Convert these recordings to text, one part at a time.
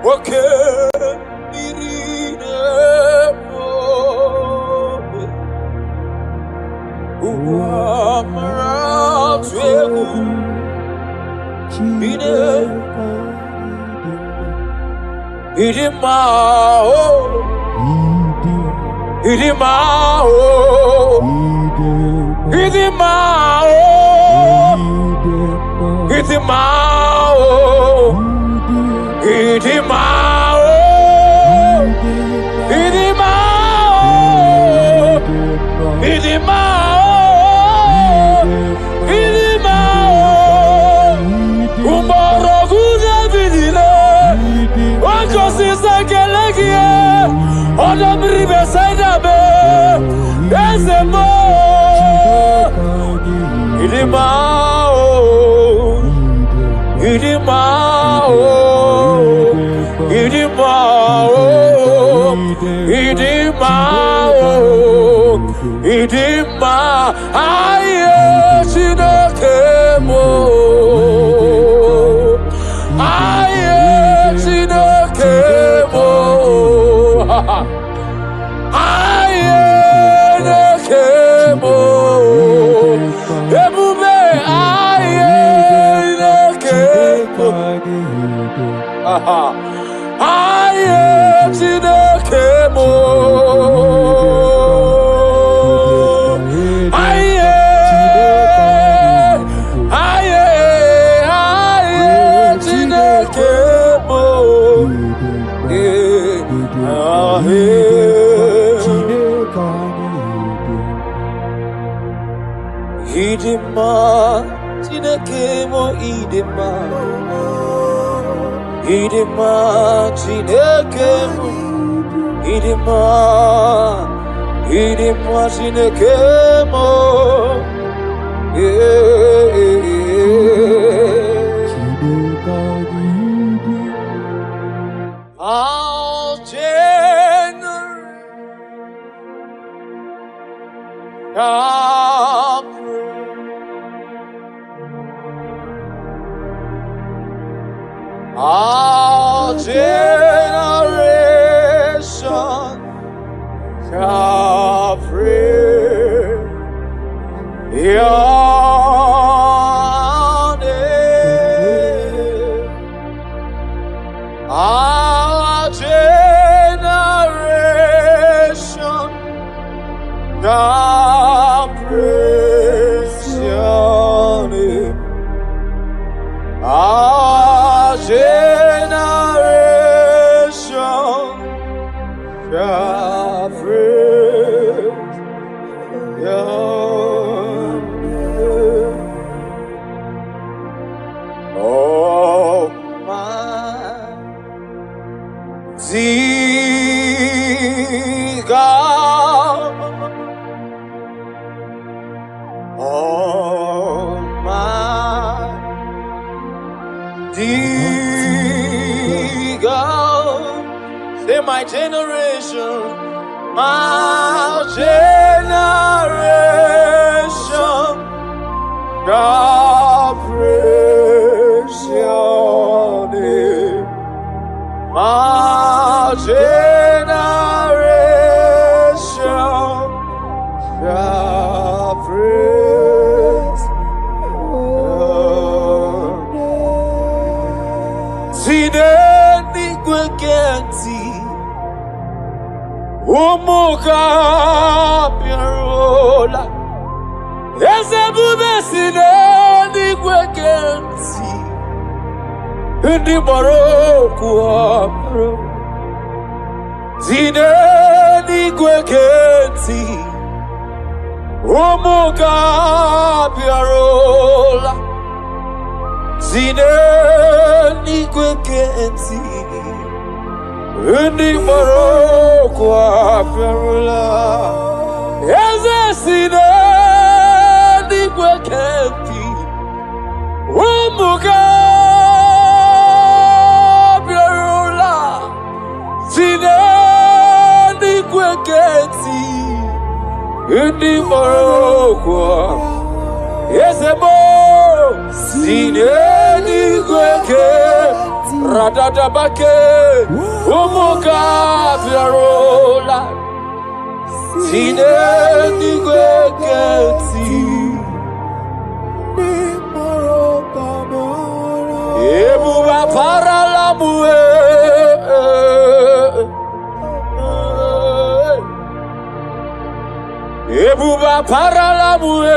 Okay, Irina, Uamara, Twebu, Idima, Idima, Idima, Idima, Idima, Idima, Idima, Idima, Umaro guza vidile, Ojo sisa kelegie, Odo bribe saidabe, Ezemo, Idima, Idima, Idima, Idima, Idima, aye chinekemo, aye chinekemo, aye nekemo, ebube aye nekemo. Aye chinekemo, aye, aye, aye chinekemo, idima chinekemo, idima. Idima chinekemo, idima, idima chinekemo, All generation shall praise your name. Our generation shall praise your name. Our generation shall praise your name. Oh, mighty God, oh, mighty God. Say my generation, God praise your name. My generation, God praise your name. Sineni kwekenti umuka piarola ezebube sineni kwekenti ndi moroku amro sineni kwekenti umuka piarola sineni kwekenti ndi moroku amro sineni kwekenti umuka piarola sineni kwekenti ndi moroku ezebo sineni kwekenti Radadabake, Umuga Vyarola, Tine Nigweketi, Ebuba Paralamue, Ebuba Paralamue,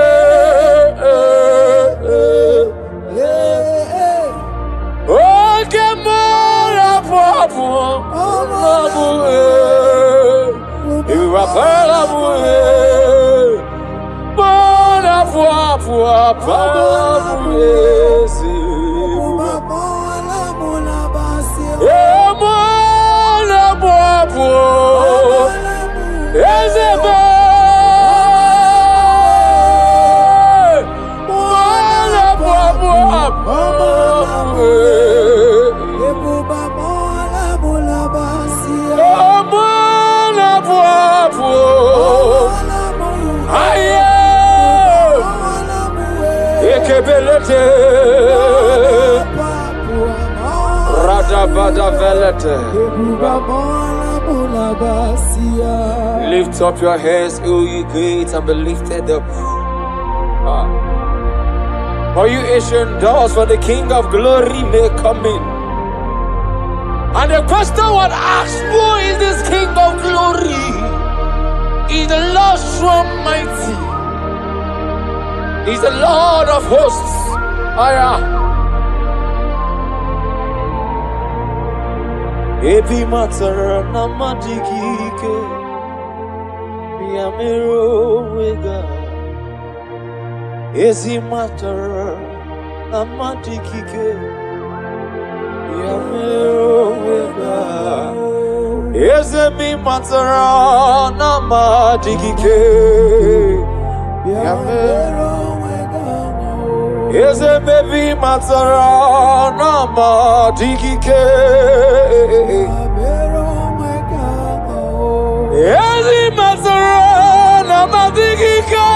Lift up your heads, O ye gates, and be lifted up. For you ancient doors, for the King of glory may come in. And the question one asks, who is this King of glory? He is the Lord strong mighty. He is the Lord of hosts. Epi matara na majikike Yamero wega Ezi matara na majikike Yamero wega Eze mi matara na majikike Yamero Eze baby matara na majikike Eze matara na majikike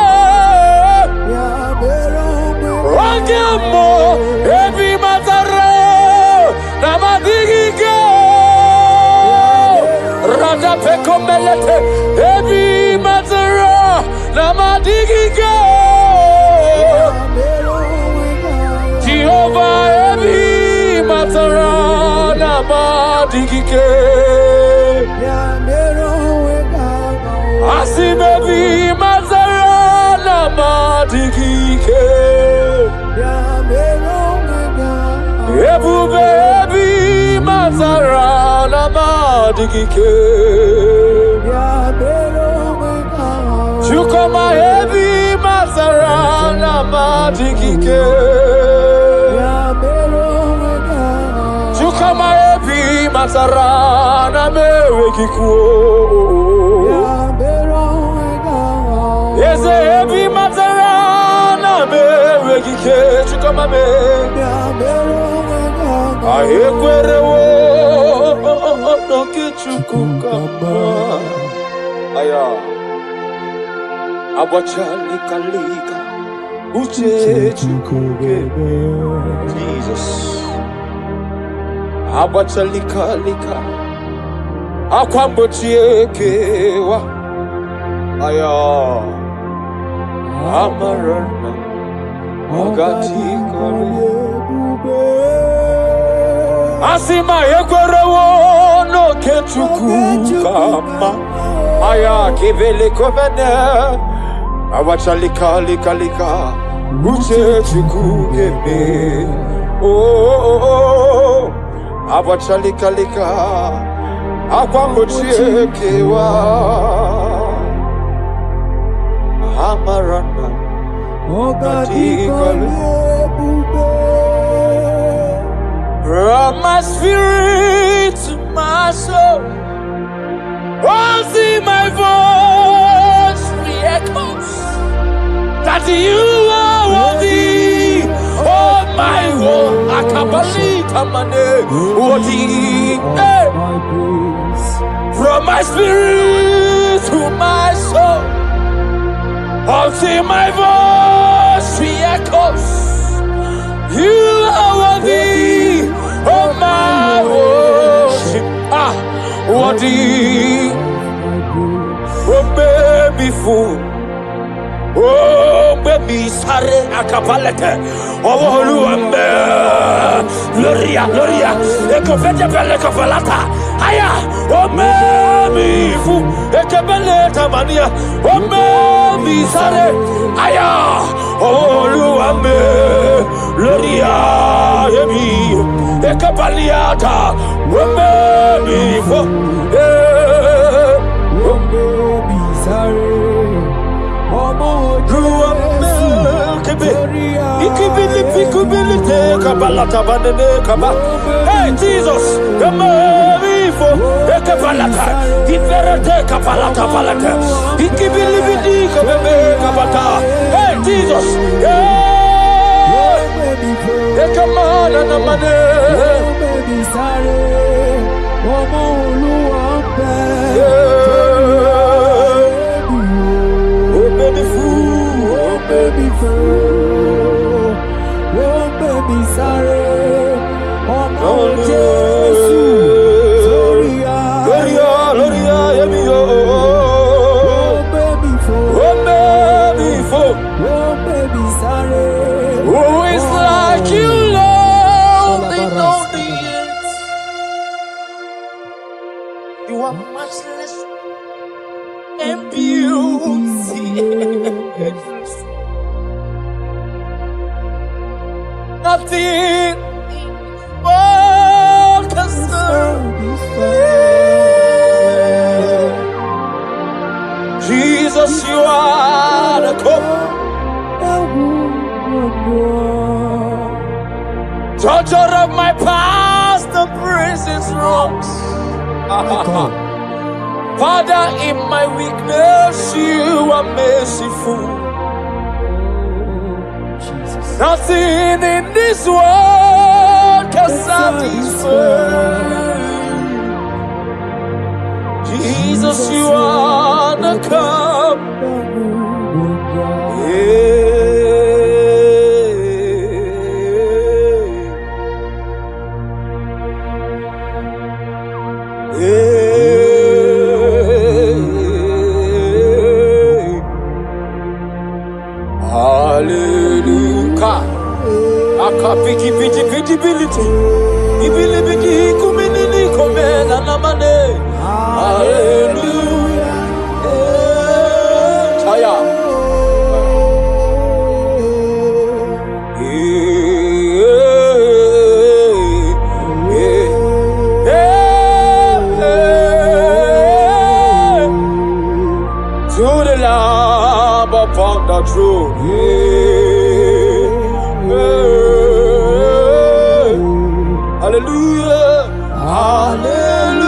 Wakemo baby matara na majikike Rada peko melete baby matara na majikike Jehovah Ebi Matarana Madigike Asim Ebi Matarana Madigike Ebube Ebi Matarana Madigike Chukoma Ebi Matarana Madigike Chukama ebi masarana mewekikuo Eze ebi masarana mewekike Chukama me Ahekwere wo Noke chukukama Aya Abacha lika lika Uche chukugebe Jesus Abacha lika lika Akwambochiekewa Aya Amarana Agati kore Asima yekwerewo no kechuku kama Aya kivele kovene Abacha lika lika lika Uche chukugebe Oh Abacha lika lika Akwambochiekewa Amarana Ogati kore From my spirit to my soul Oh, see my voice re-echoes That you are worthy Oh, my one Akabali Kamane Worthy From my spirit to my soul Oh, see my voice re-echoes You are worthy Oh my Daddy, oh baby fool, oh baby sare akapalete, oh luambe, gloria, gloria, ekofete bele kafalata, aya, oh baby fool, ekebeleta mania, oh baby sare, aya, oh luambe, gloria, yemi, ekapaliata, oh baby fool, oh baby sorry, hey Jesus, hey Jesus, baby fool, oh baby sorry, oh Jesus, gloria, gloria, gloria, oh baby fool, oh baby sorry. Who is like you, Lord, in all the earth? You are matchless and beauty. Nothing but concern. Jesus, you are the cup, judger of my past, the prison's wrongs. Father, in my weakness, you are merciful. Nothing in this world can satisfy. Jesus, you are the cup. Hallelujah. Akapiki piti piti biliti. Ibili bidi kumini komena namane. Hallelujah. Taya. To the Lamb upon the throne. Hallelujah, hallelujah,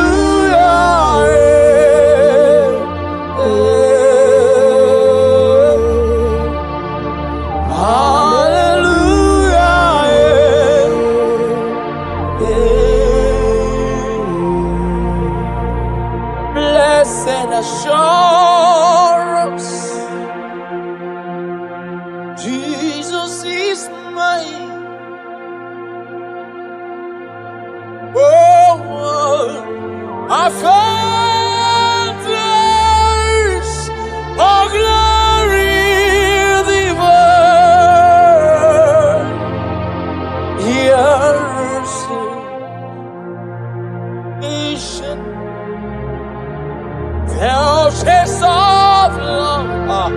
hallelujah. Blessed assurance, Jesus is mine. I found place of glory divine. Years nation, fellowships of love,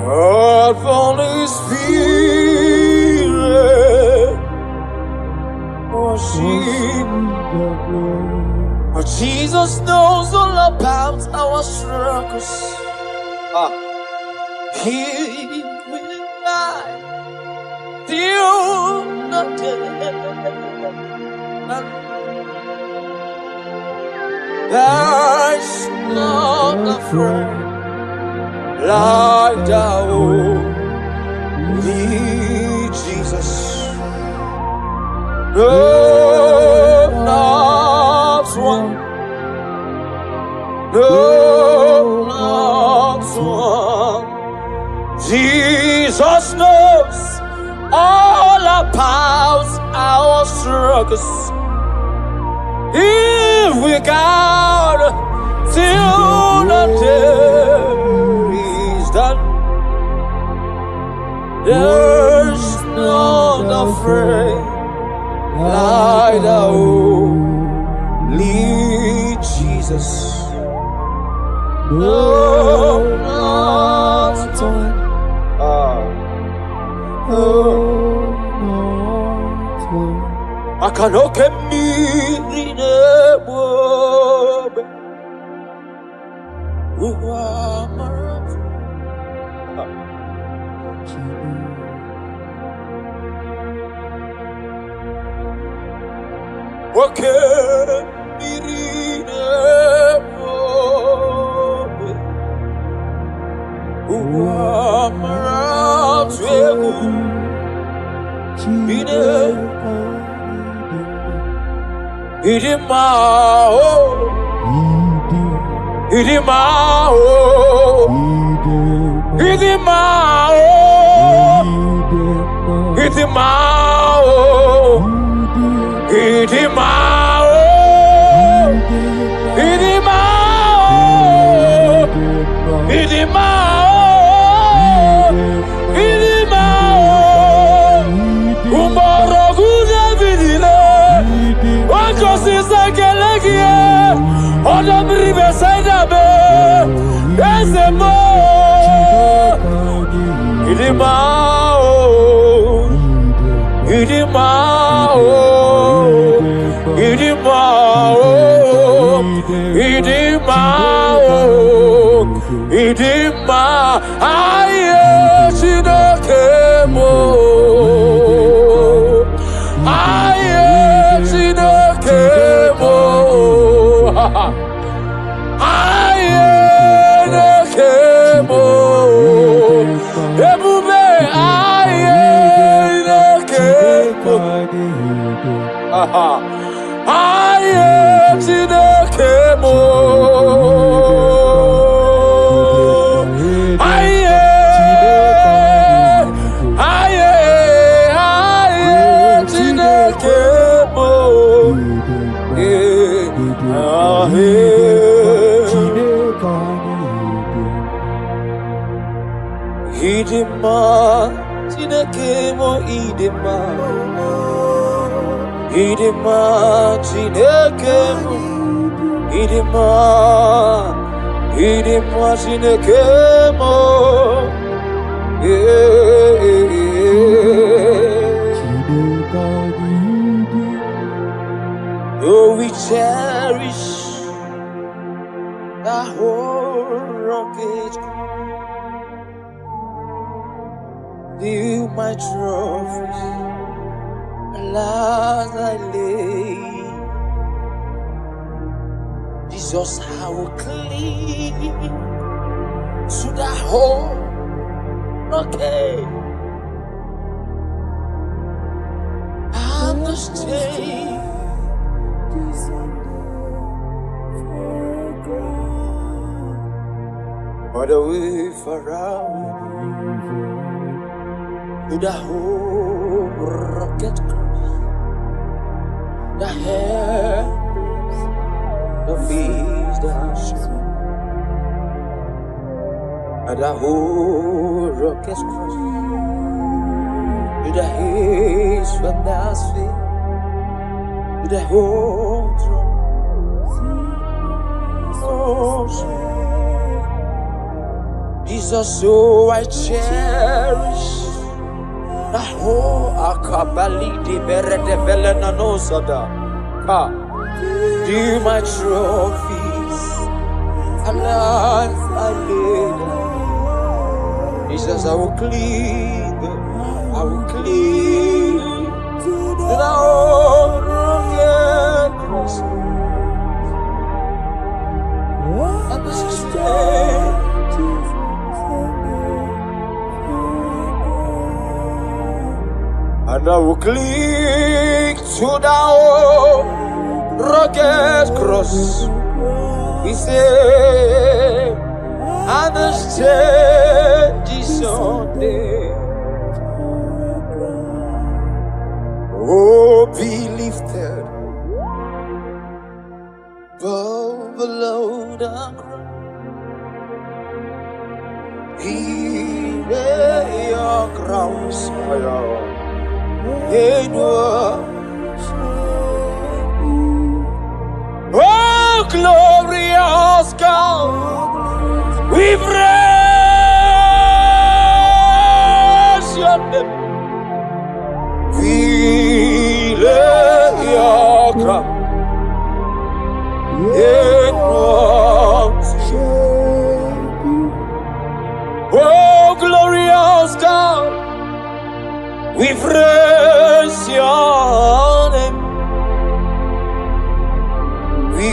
earth Holy Spirit. For Jesus knows all about our struggles. He will lie till the dead. There's not a friend like thou, Jesus. No, not one. No, not one. Jesus knows all about our struggles. if we count till the day is done, there's none afraid like the only Jesus. No, not one. I cannot get me in a bob. Okay, Oh, we cherish the whole rocket. You, my trophies, alas I lay. Jesus, how clean to the whole rocket. And the stain. All the way around to the whole rocket cross, the hands, the feet, the shoes, and the whole rocket cross, to the hands from the feet, to the whole throne. Jesus, so I cherish the whole Akabali de Berede Velena. Do my trophies, alas I laid. Jesus, I will cling to the old rugged cross. And the strength. And I will cling to the old rugged cross. He said, and the stage is on there. Oh, be lifted below the ground. He lay your crowns in worship. Oh, glorious God, we praise your name. We lay your crown in worship. Oh, glorious God, we praise your name. We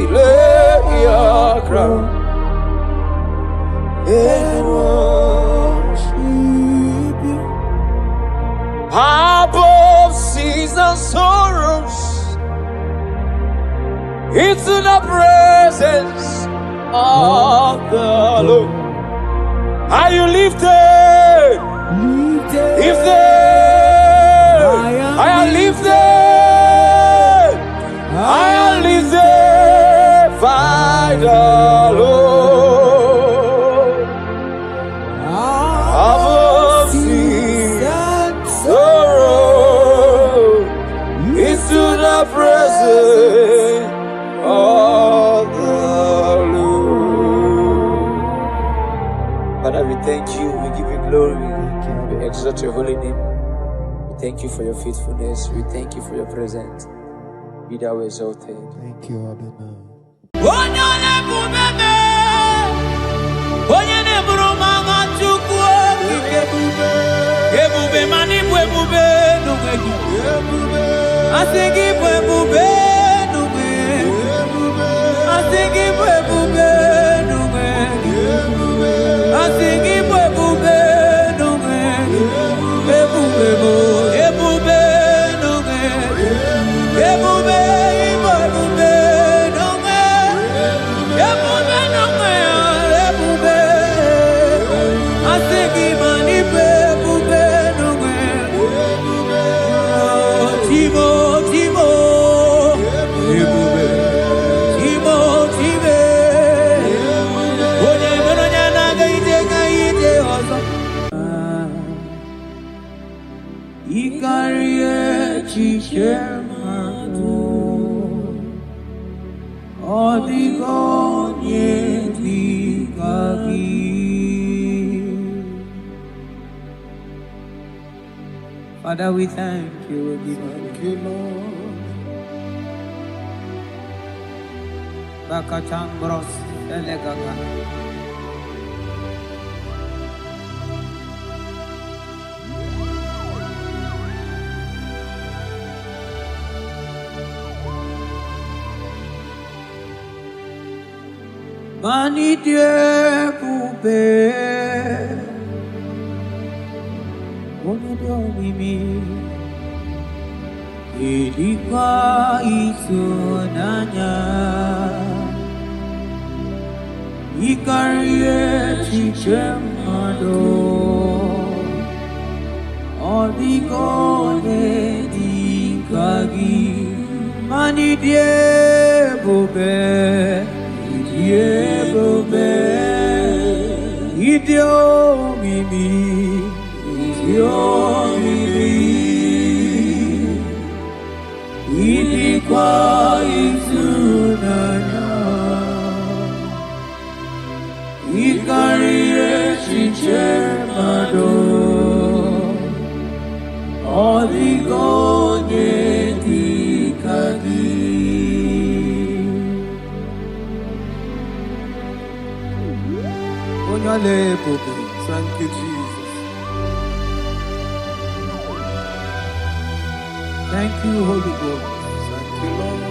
lay your crown and worship you. Above seas and sorrows, it's in the presence of the Lord. Are you lifted? Lifted. I am lifted. I am lifted by the Lord. Above seas and sorrow, into the presence of the Lord. Father, we thank you. We give you glory. We exalt your holy name. We thank you for your faithfulness. We thank you for your presence. Be thou exalted. Thank you, Adonai. Father, we thank you. We give you Lord. Bakatambros elegaga. Mani Dieu poupée. Mimi ilikuwa itunanya ikarie chichemado odigone dikagi mani diebobe idio mimi ilikuwa itunanya ikarie chichemado odigonye dikagi. Onyale popo. Thank you, Jesus. Thank you, Holy Ghost. Thank you, Lord.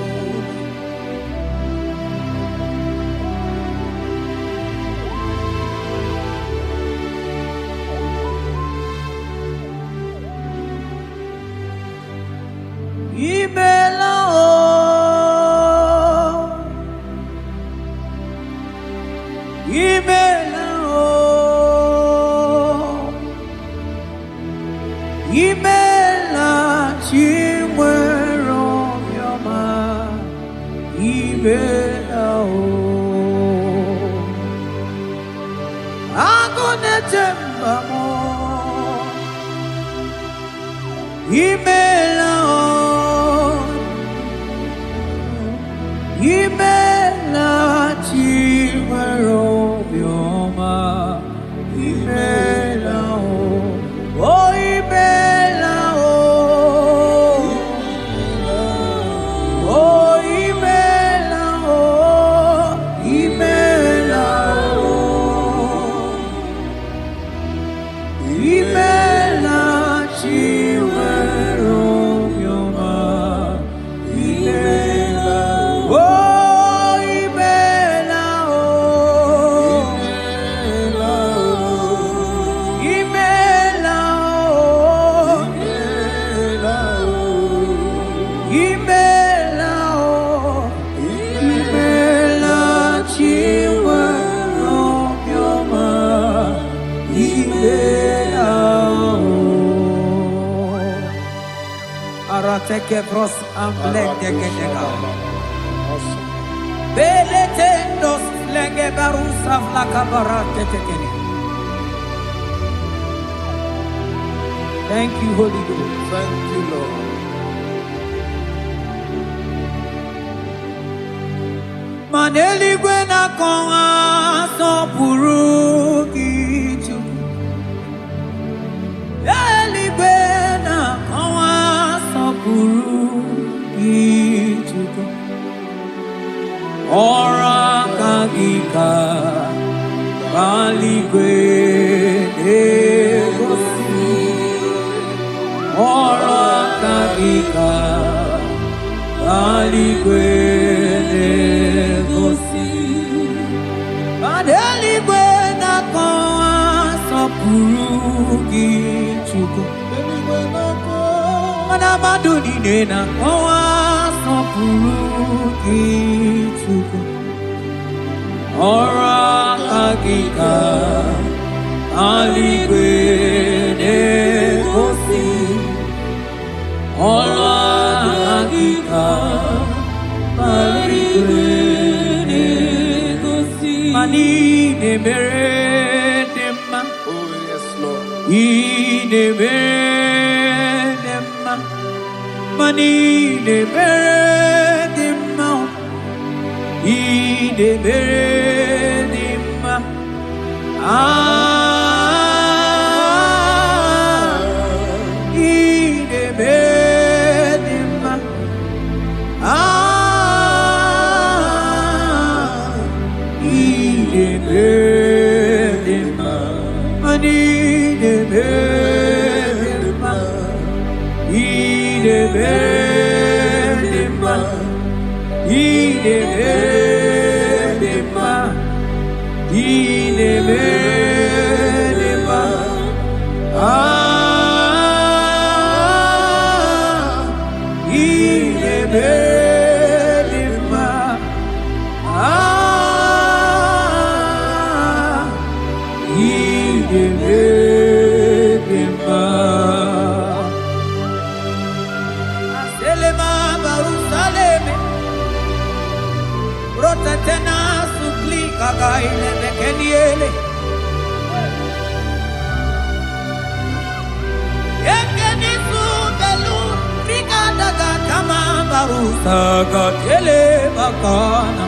Imela chembamo imela chimero bioma imela oh imela oh imela imela imela chimero bioma imela oh imela imela imela imela chimero bioma imela arateke bros amblengegega beletendos lenge barusa flakabarate tekeni. Thank you, Holy Ghost. Thank you, Lord. Maneli gwena konga sopuru kichu. Eli gwena konga sopuru kichu. Ora kagika bali gwene gosi. Ora kagika bali gwene gosi. Adeli gwena konga sopuru kichuko. Mana maduni nena konga sopuru kichuko. Ora kagika bali gwene gosi. Ora kagika bali gwene gosi. Mani ne meredema. Oh, yes, Lord. Ine meredema. Mani ne meredema. Ine meredema. Ine meredema. Ine meredema. Mani ne meredema. Ine meredema. Ine meredema. Ine meredema. Ine meredema. Ine meredema. Aselema Barusaleme. Rotatena supli kagaile bekeniele. Ekenisu belu rikadaga kama barusa gatele bakana.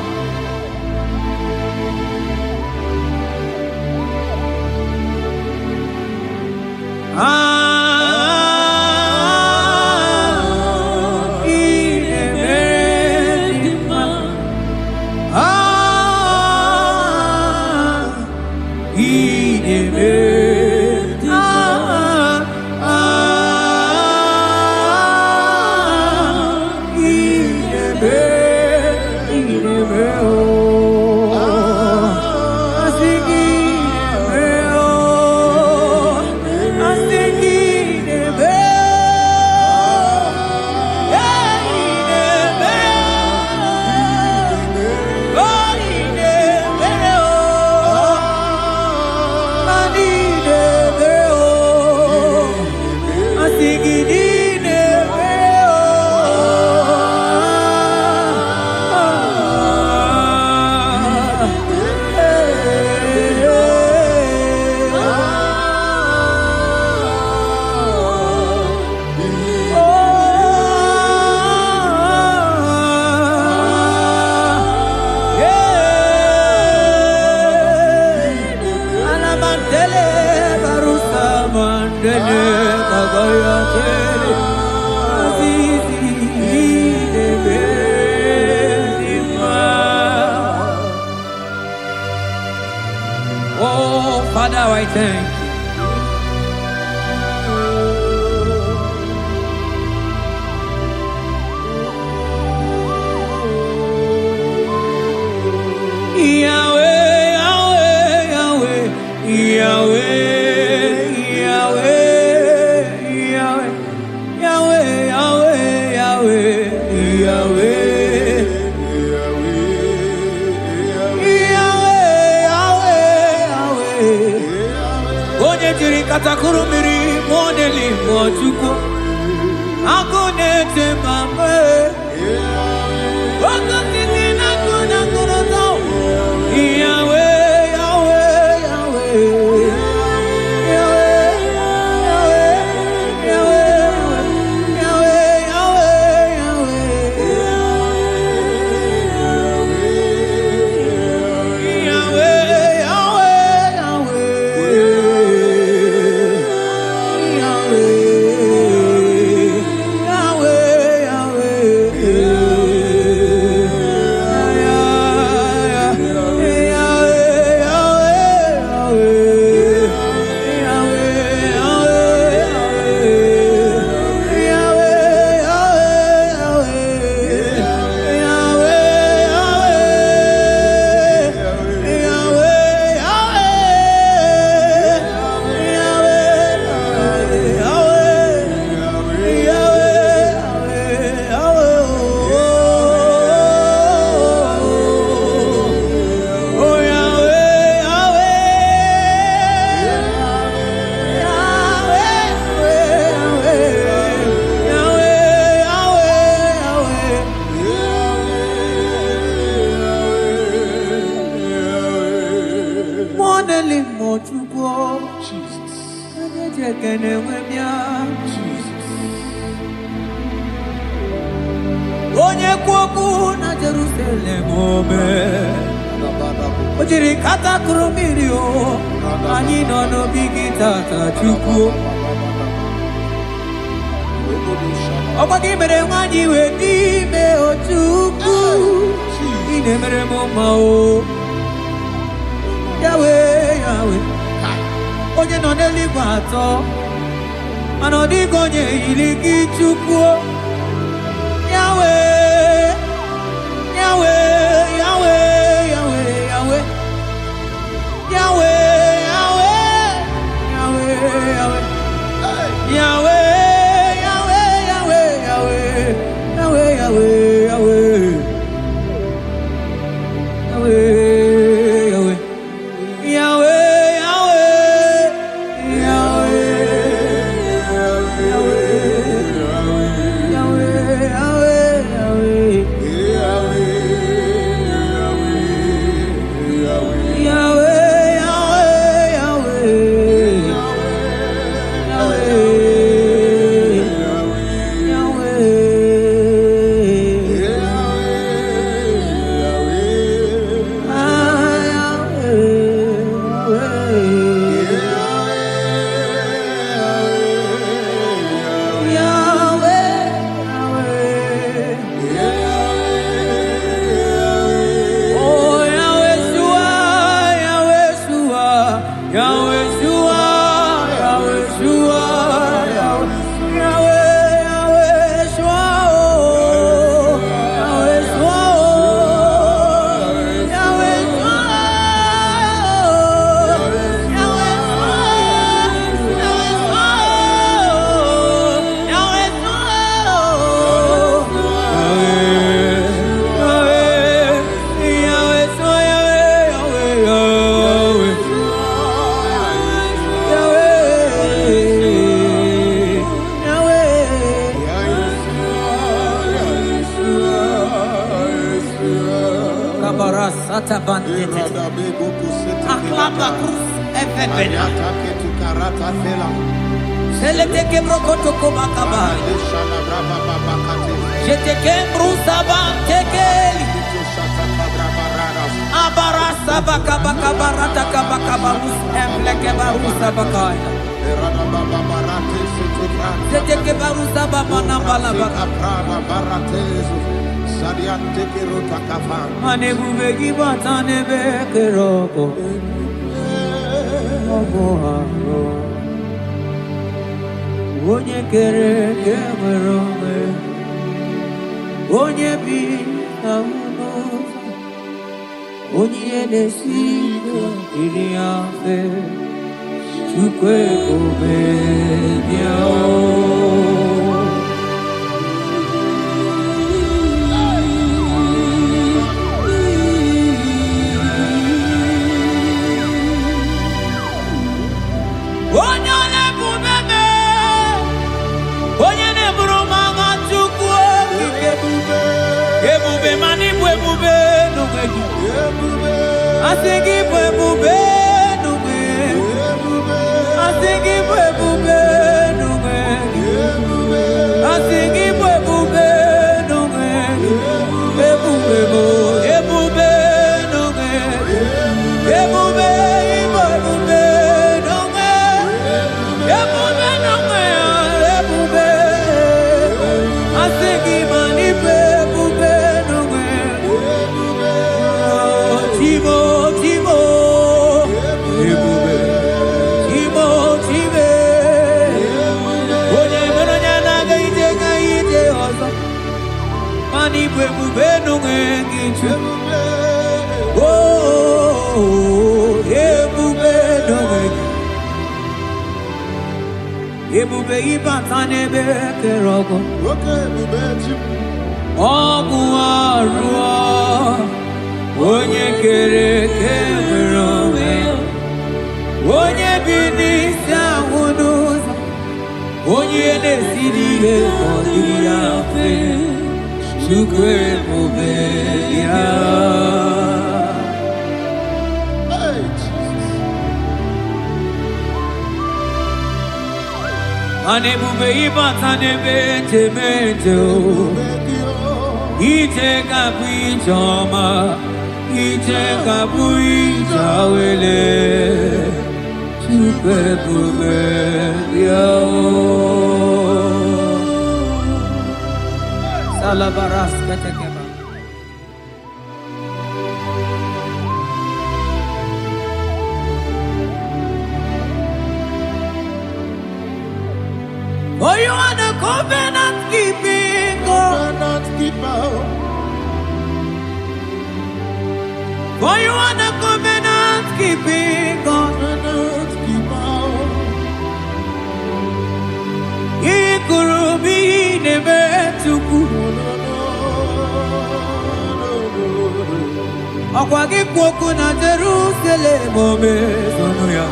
Ine meredema. Ine meredema. Ine meredema. I thank you. Yahweh, Yahweh, Yahweh, Yahweh, Yahweh, Yahweh, Yahweh, Yahweh, Jiri katakuru miri modeli mojuko akone temame wakati na kuna kuroto Yahweh Yahweh Yahweh Onye kwoku na Jerusalem ome Ojiri kata kurumiri o Anyị nọ n'obi gị tata Chukwu Ọkwa gị mere nwanyị wee n'ime o Chukwu Ị na-emere m mma o Yahweh Yahweh Onye nọ n'eluigwe atọ Mana ọ dịghị onye yiri gị Chukwu Yahweh, Yahweh, Yahweh, Yahweh, Yahweh, Yahweh, Yahweh, Yahweh, Yahweh, Yahweh, Yahweh, Yahweh, Yahweh, Yahweh, Yahweh. ọgbọghara onye kere eke nwere onwe onye bi na ụlọ onye ihe na-esi ike dịrị ya mfe Chukwu ebube bịa I think it will move no way. I think it will move no way. I think it will move no way. It move no way. It move no way. It move no way. It move. I think it money move no way. Timo. Ebube ibata n'ebe kere ọgụ ọgụ arụọ onye kere eke nwere onwe onye bi n'isi ahụ n'ụzọ onye na-esiri ihe ọ dịrị ya mfe Chukwu ebube ya Anebube ibata n'ebe njemeje o Ije ga-abụ ije ọma Ije ga-abụ ije awele Chukwu ebube ya Salabaras ketekeba Oh, you are the covenant keeping God. For you are the covenant keeping God. Ikurubi nebe tuku. Akwagi kwoku na Jerusalem ome sonuya.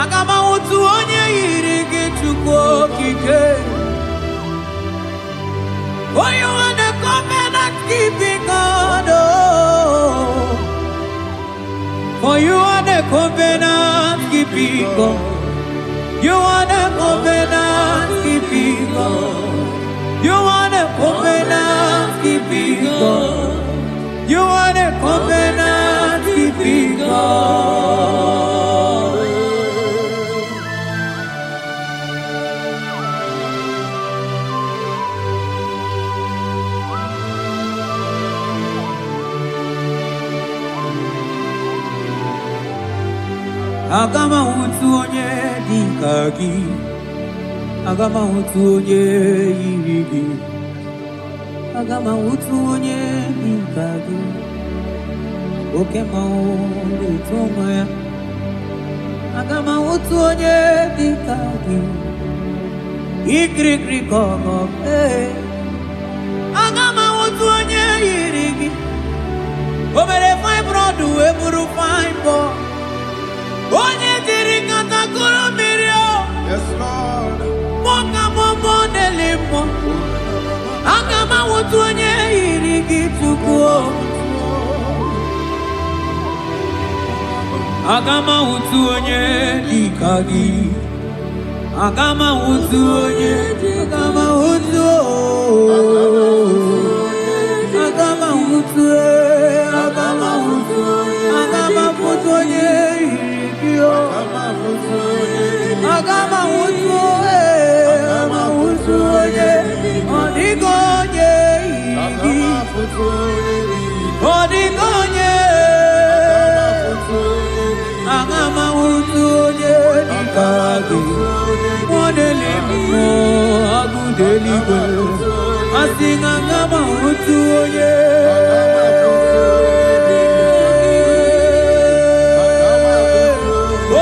Agama utu onye yiri gị Chukwu okike. Oh, you are the covenant keeping God. Oh, for you are the covenant keeping God. You are the covenant keeping God. You are the covenant keeping God. You are the covenant keeping God. Agama utu onye dịka gị Agama utu onye yiri gị Agama utu onye dịka gị Oke mmanwụ na-eto onwe ya Agama utu onye dịka gị Ikirikiri ka ọgọ Agama utu onye yiri gị O mere fine broad wee bụrụ fine boy Onye dịrị katakụrụ mmiri o Yes, Lord. Mọka mọmọ n'ele mmọ Aga m awụtụ onye yiri gị Chukwu Aga m awụtụ onye dịka gị Aga m awụtụ onye Aga m awụtụ Aga m awụtụ Aga m awụtụ Aga m awụtụ onye Agama wutu onye ọdịgo onye igi ọdịgo onye Asingangama utu oye.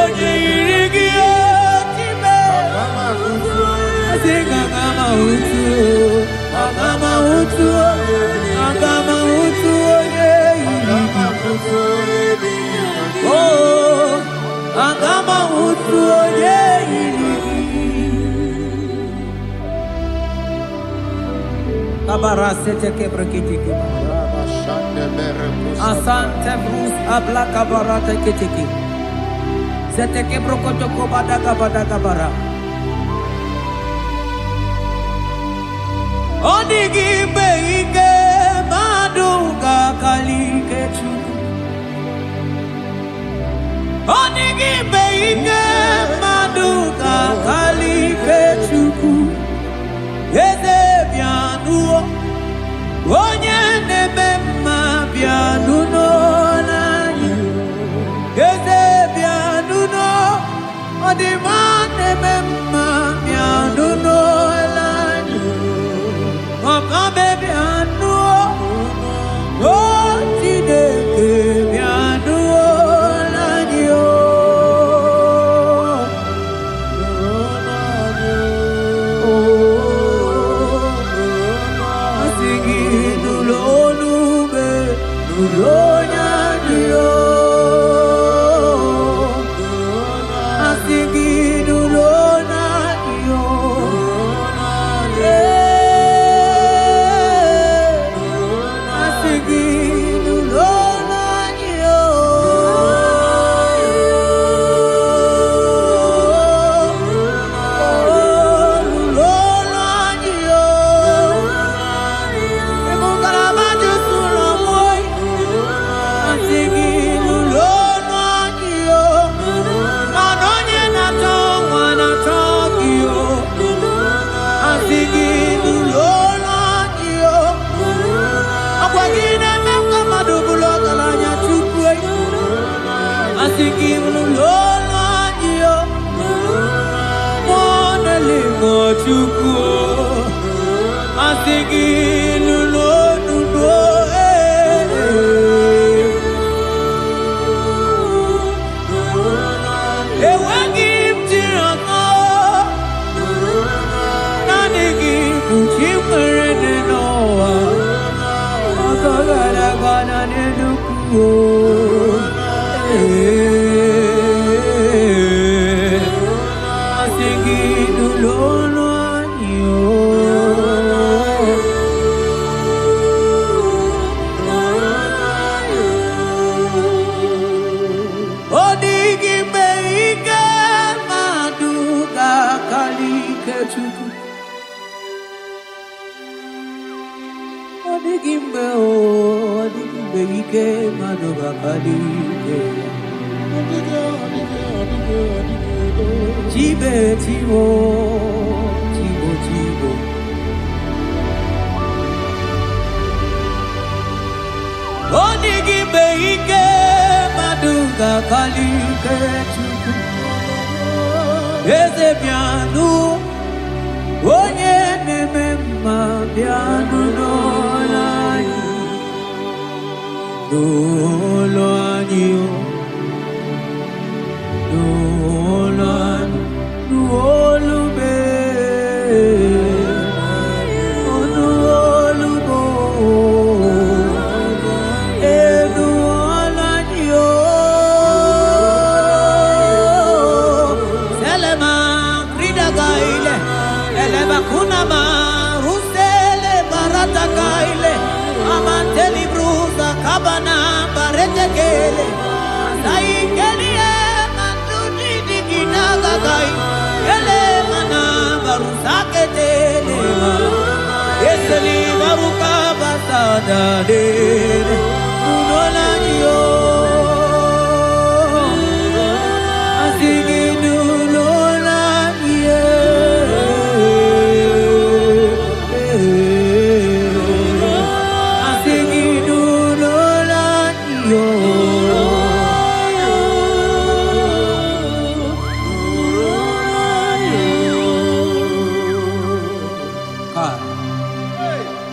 Oye irigi otime. Asingangama utu. Angama utu. Angama utu oye. Oh, angama utu oye. Kabarasete kebrekitiki. Asante brus abla kabarate kitiki. Sete kebrokoto kobada kabara. Odigi beike maduga kalike chuku. Odigi beike maduga kalike chuku. Ede bianuo, onye nebe mma bianuno n'anyị. Ede bianuno, ọdịma nebe mma bianuno n'anyị. Ọkabe bianuo, o Chineke bianuo n'anyị o.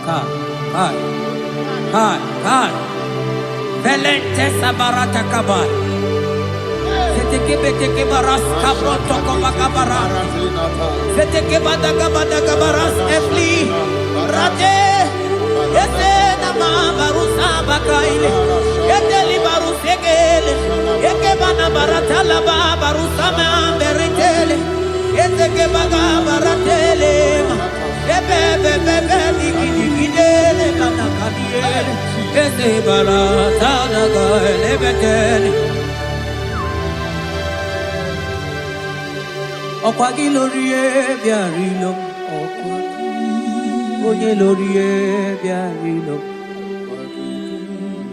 Kai. Velente sabarata kabai. Seteke beteke baras kabro toko bakabara. Seteke badaka baras efli. Rate. Ese nama barusa bakaile. Ete li barusegele. Eke bana baratala barusa mamberitele. Ete ke baga baratele. Ebe dikidele bana kadiele. Ese baratala gaele betele. Okwagi lori biarilo. Oye lori biarilo.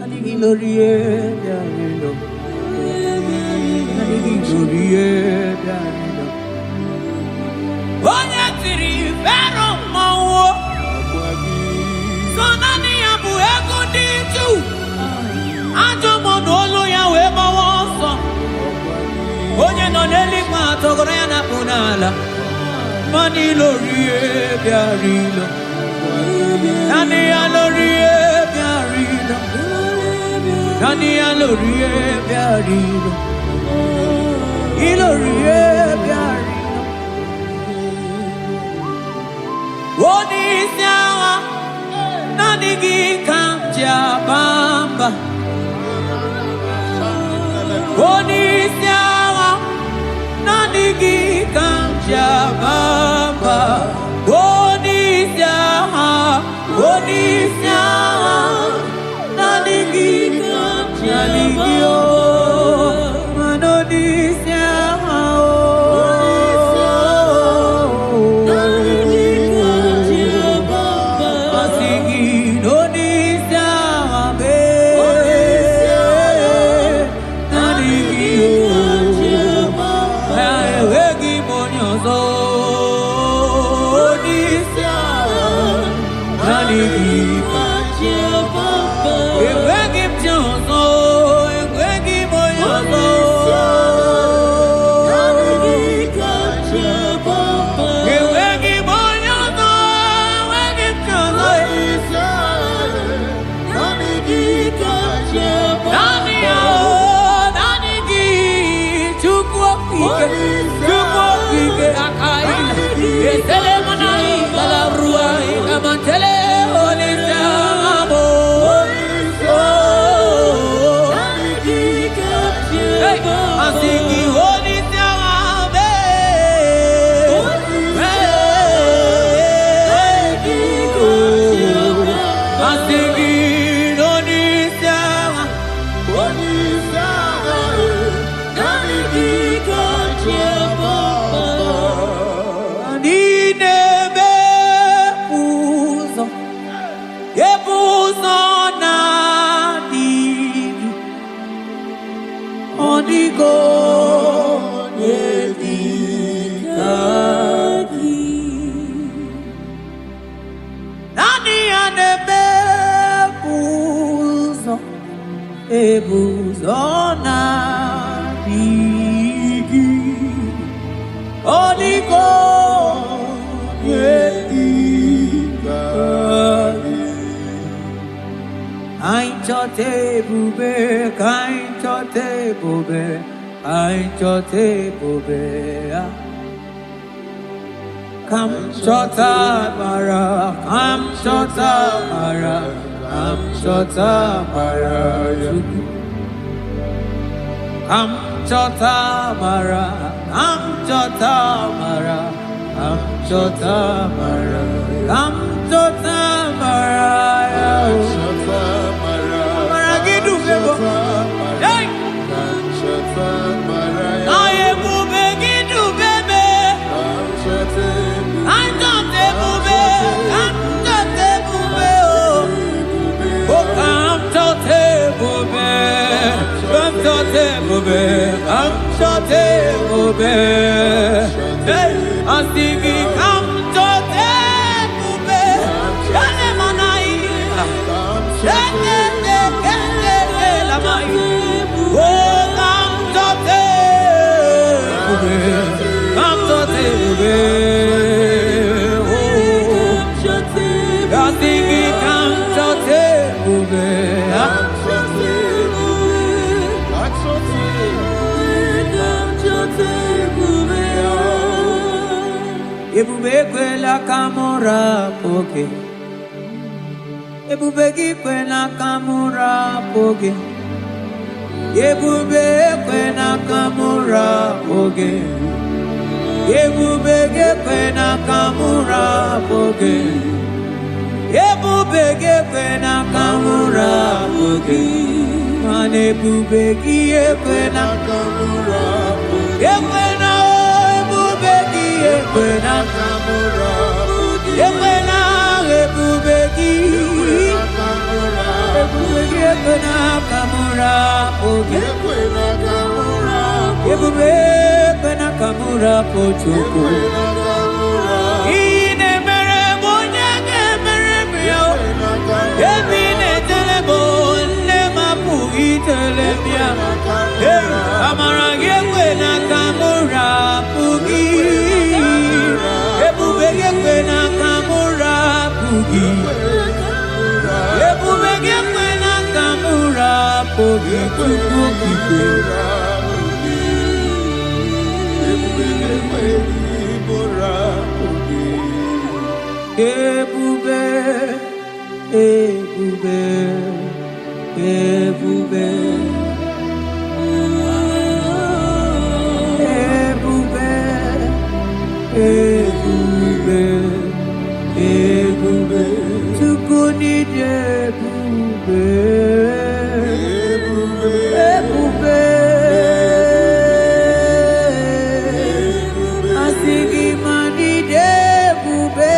Adigi lori biarilo. Adigi lori biarilo. Oye tiri vero mawo. Sonani abu ego ditu. Ajo mono lo ya we mawo so. Oye no neli kwa togoro ya na punala. Mani lori biarilo. Nani a lori biarilo. Nani a lori biarilo. Ilori biarilo. Oni siawa. Nani gi kamja bamba. Oni siawa. Nani gi kamja bamba. Oni siawa. Nani gi kamja ligio. Manoni siawa. Nani gi kamja bamba. Asigi noni siawa be. Nani gi kamja bamba. Ewegi monyozo. Nani gi kamja bamba. Ewegi mjonzo. Ewegi monyozo. Nani gi kamja bamba. Ewegi monyozo. Ewegi mjonzo. Nani gi kamja bamba. Nani gi chukwa pike akaila. Esele manai galarua ikamantele olisa amo. Nani gi kamja bamba. Asigi olisa ame. Asigi olisa. Nani gi kamja bamba. Ninebe puzo. Yepuzo nani. Onigo yedikaki. Nani anebe puzo. Yepuzo nani. Onigo yedikaki. Ainchote bube, kainchote bube, ainchote bube. Kamchota mara, kamchota mara, kamchota mara. Kamchota mara, kamchota mara, kamchota mara, kamchota mara. Hey! I am moving into baby. I'm not the movie. I'm not the movie. Oh, I'm not the movie. I'm not the movie. I'm not the movie. Hey, I'm singing. I'm not the movie. I'm Ebube kwela kamura poke. Ebube kwela kamura poke. Ebube kwela kamura poke. Ebube kwela kamura poke. Ebube kwela kamura poke. Mane ebube kwela kamura poke. Ekwena kamura, ekwena ebubeki, ekwena kamura, ekwena kamura, ekwena kamura pochoko. Ine mere bonyage mere bio, ebine telebo ne mapu itelebia. Amara ekwena kamura pugi. Ekwena kamura pugi. Ekwena kamura pugi. Ebube, ebube, ebube, ebube, ebube, ebube, tukuni ebube, ebube, asigi mani ebube,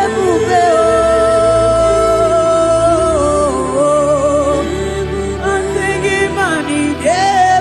ebube, asigi mani ebube,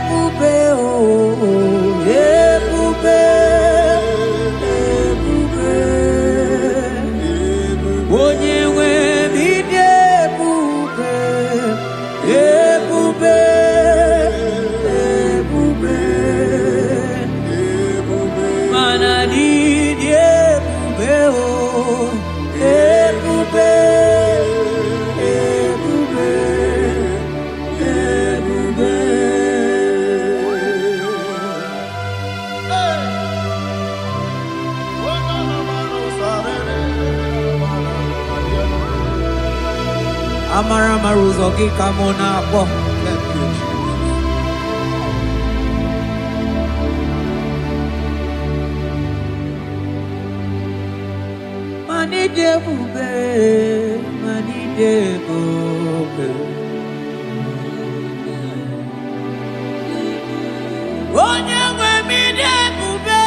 ebube. Amara maruzo kikamona po. Mani debube, mani debube. Onye nwe mi debube.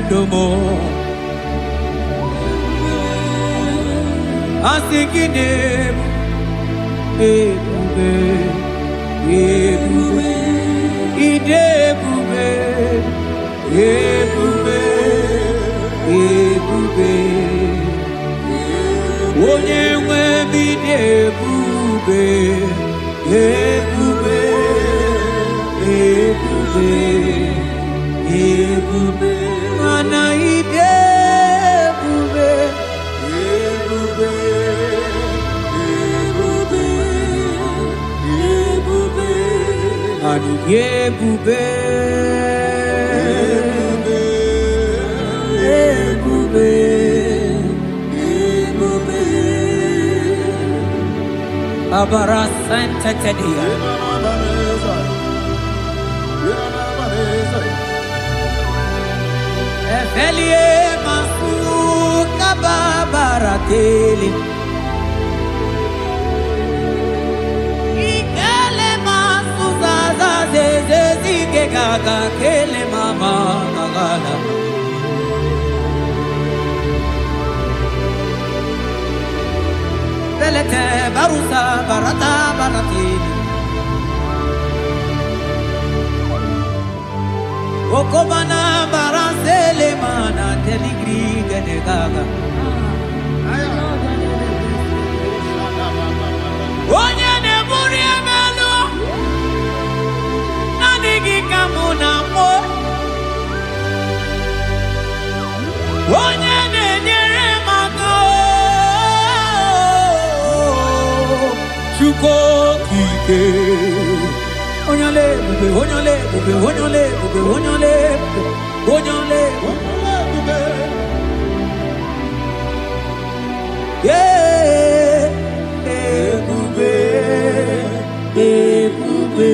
Domo asikine ebube ebube idebube ebube ebube onye nwe bidebube ebube ebube ebube mana idebube ebube ebube ebube ani ebube ebube ebube abara santa tedia Efelie masu kababarateli Ikele masu zaza zeze zige gaga kele mama gagala Belete barusa barata barateli Okobana barasele mana teligri gane gaga Chuko kike Onyole bube onyole bube onyole bube onyole onyole bube Yeah bube bube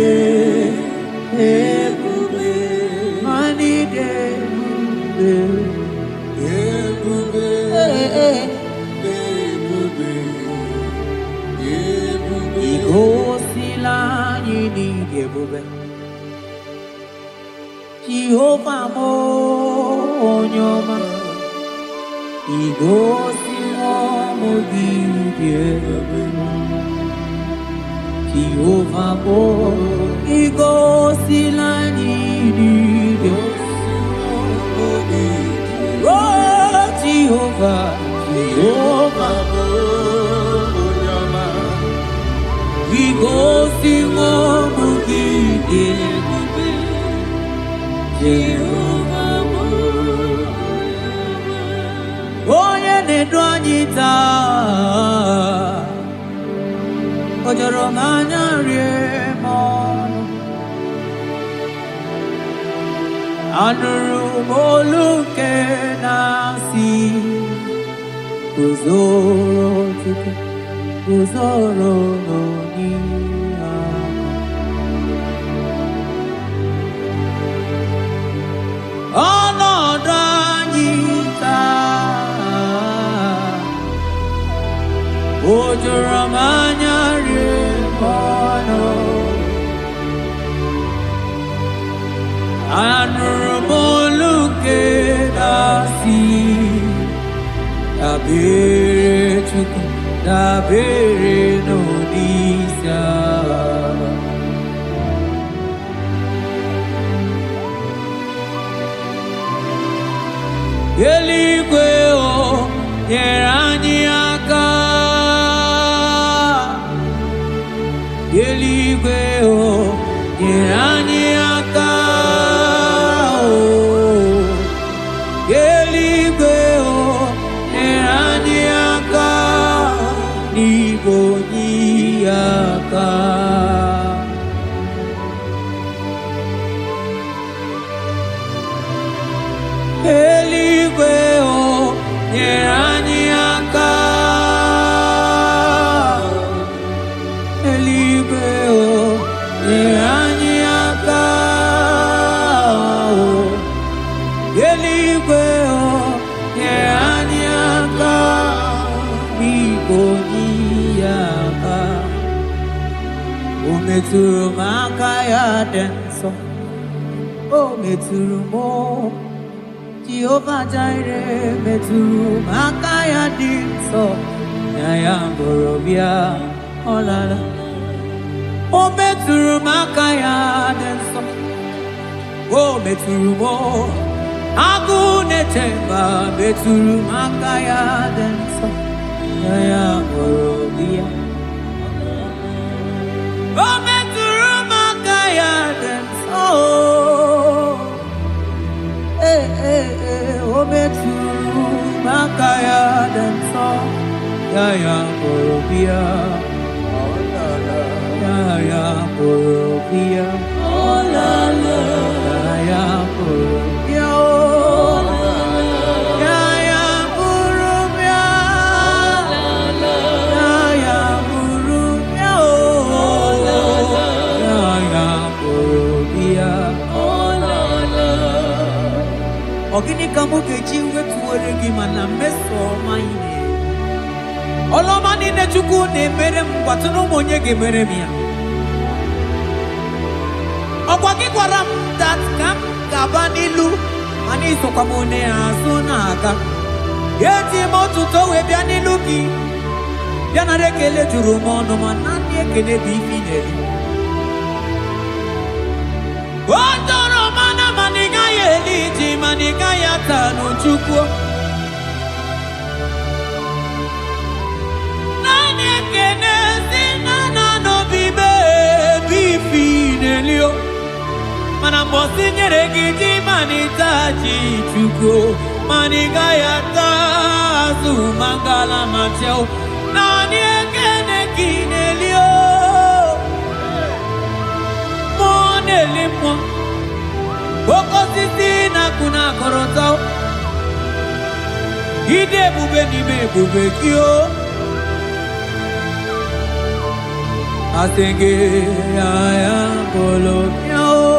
bube Mani de bube Igbo sila yini gebube Jehovah mo onyoma Igbo sila mo gidebe Jehovah mo Igbo sila yini gebube Oh Jehovah Jehovah mo Igbo si mo gidebe Jehovah mo Onye na-edu anyị taa O jọrọ m anya rie m ọnụ Anụrụ m olu nke na-asị Guzoro Chukwu Guzoro n'oniya Ọnọdụ anyị taa O juru m anya rie m ọnụ Anụrụ m olu nke na-asị Dabere Chukwu Dabere n'Olisa Eluigwe o nyere anyị aka Eluigwe o nyere anyị aka Eluigwe o nyere anyị aka Igbo nyi aka Eluigwe o nyere anyị aka Eluigwe o nyere anyị aka Eluigwe o nyere anyị aka Igbo nyi aka O metụrụ m aka ya dị nsọ O metụrụ m Jehovah Jireh metụrụ m aka ya dị nsọ Ya ya mbụrụ bịa ọlala O metụrụ m aka ya dị nsọ O metụrụ m agụ na-eche mba metụrụ m aka ya dị nsọ Ya ya mbụrụ bịa O metụrụ m aka ya dị nsọ O metụrụ m aka ya dị nsọ Ya ya mbụrụ bịa Ya ya mbụrụ bịa Ya ya mbụrụ bịa Ya ya mbụrụ bịa Ya ya mbụrụ bịa Ya ya mbụrụ bịa Ọ gịnị ka mụ ga-eji wetuwere gị mana mmeso ọma ị na-eme ọlọma niile Chukwu na-emere m gwatụrụ m onye ga-emere m ya ọkwa gị gwara m dat ka m ga-aba n'ilu mana isokwa m onye azụ na-aga eji m ọtụtụ wee bịa n'ilu gị bịa nara ekele juru m ọnụ ma na ndị ekele bụ ife ị na-eri o dọrọ mana mana ị gaghị eli ji mana ị gaghị ata n'Chukwu naanị ekele si na n'obi bebi ife n'elio mana mbọsị nyere gị ji mana ịtachi Chukwu mana ị gaghị ata azụ mangala ma cheo naanị ekele gị n'elio na-elimo okosisi na-akụ akọrọtọ ide ebube n'ime ebube gị o asenge ya bolo ya o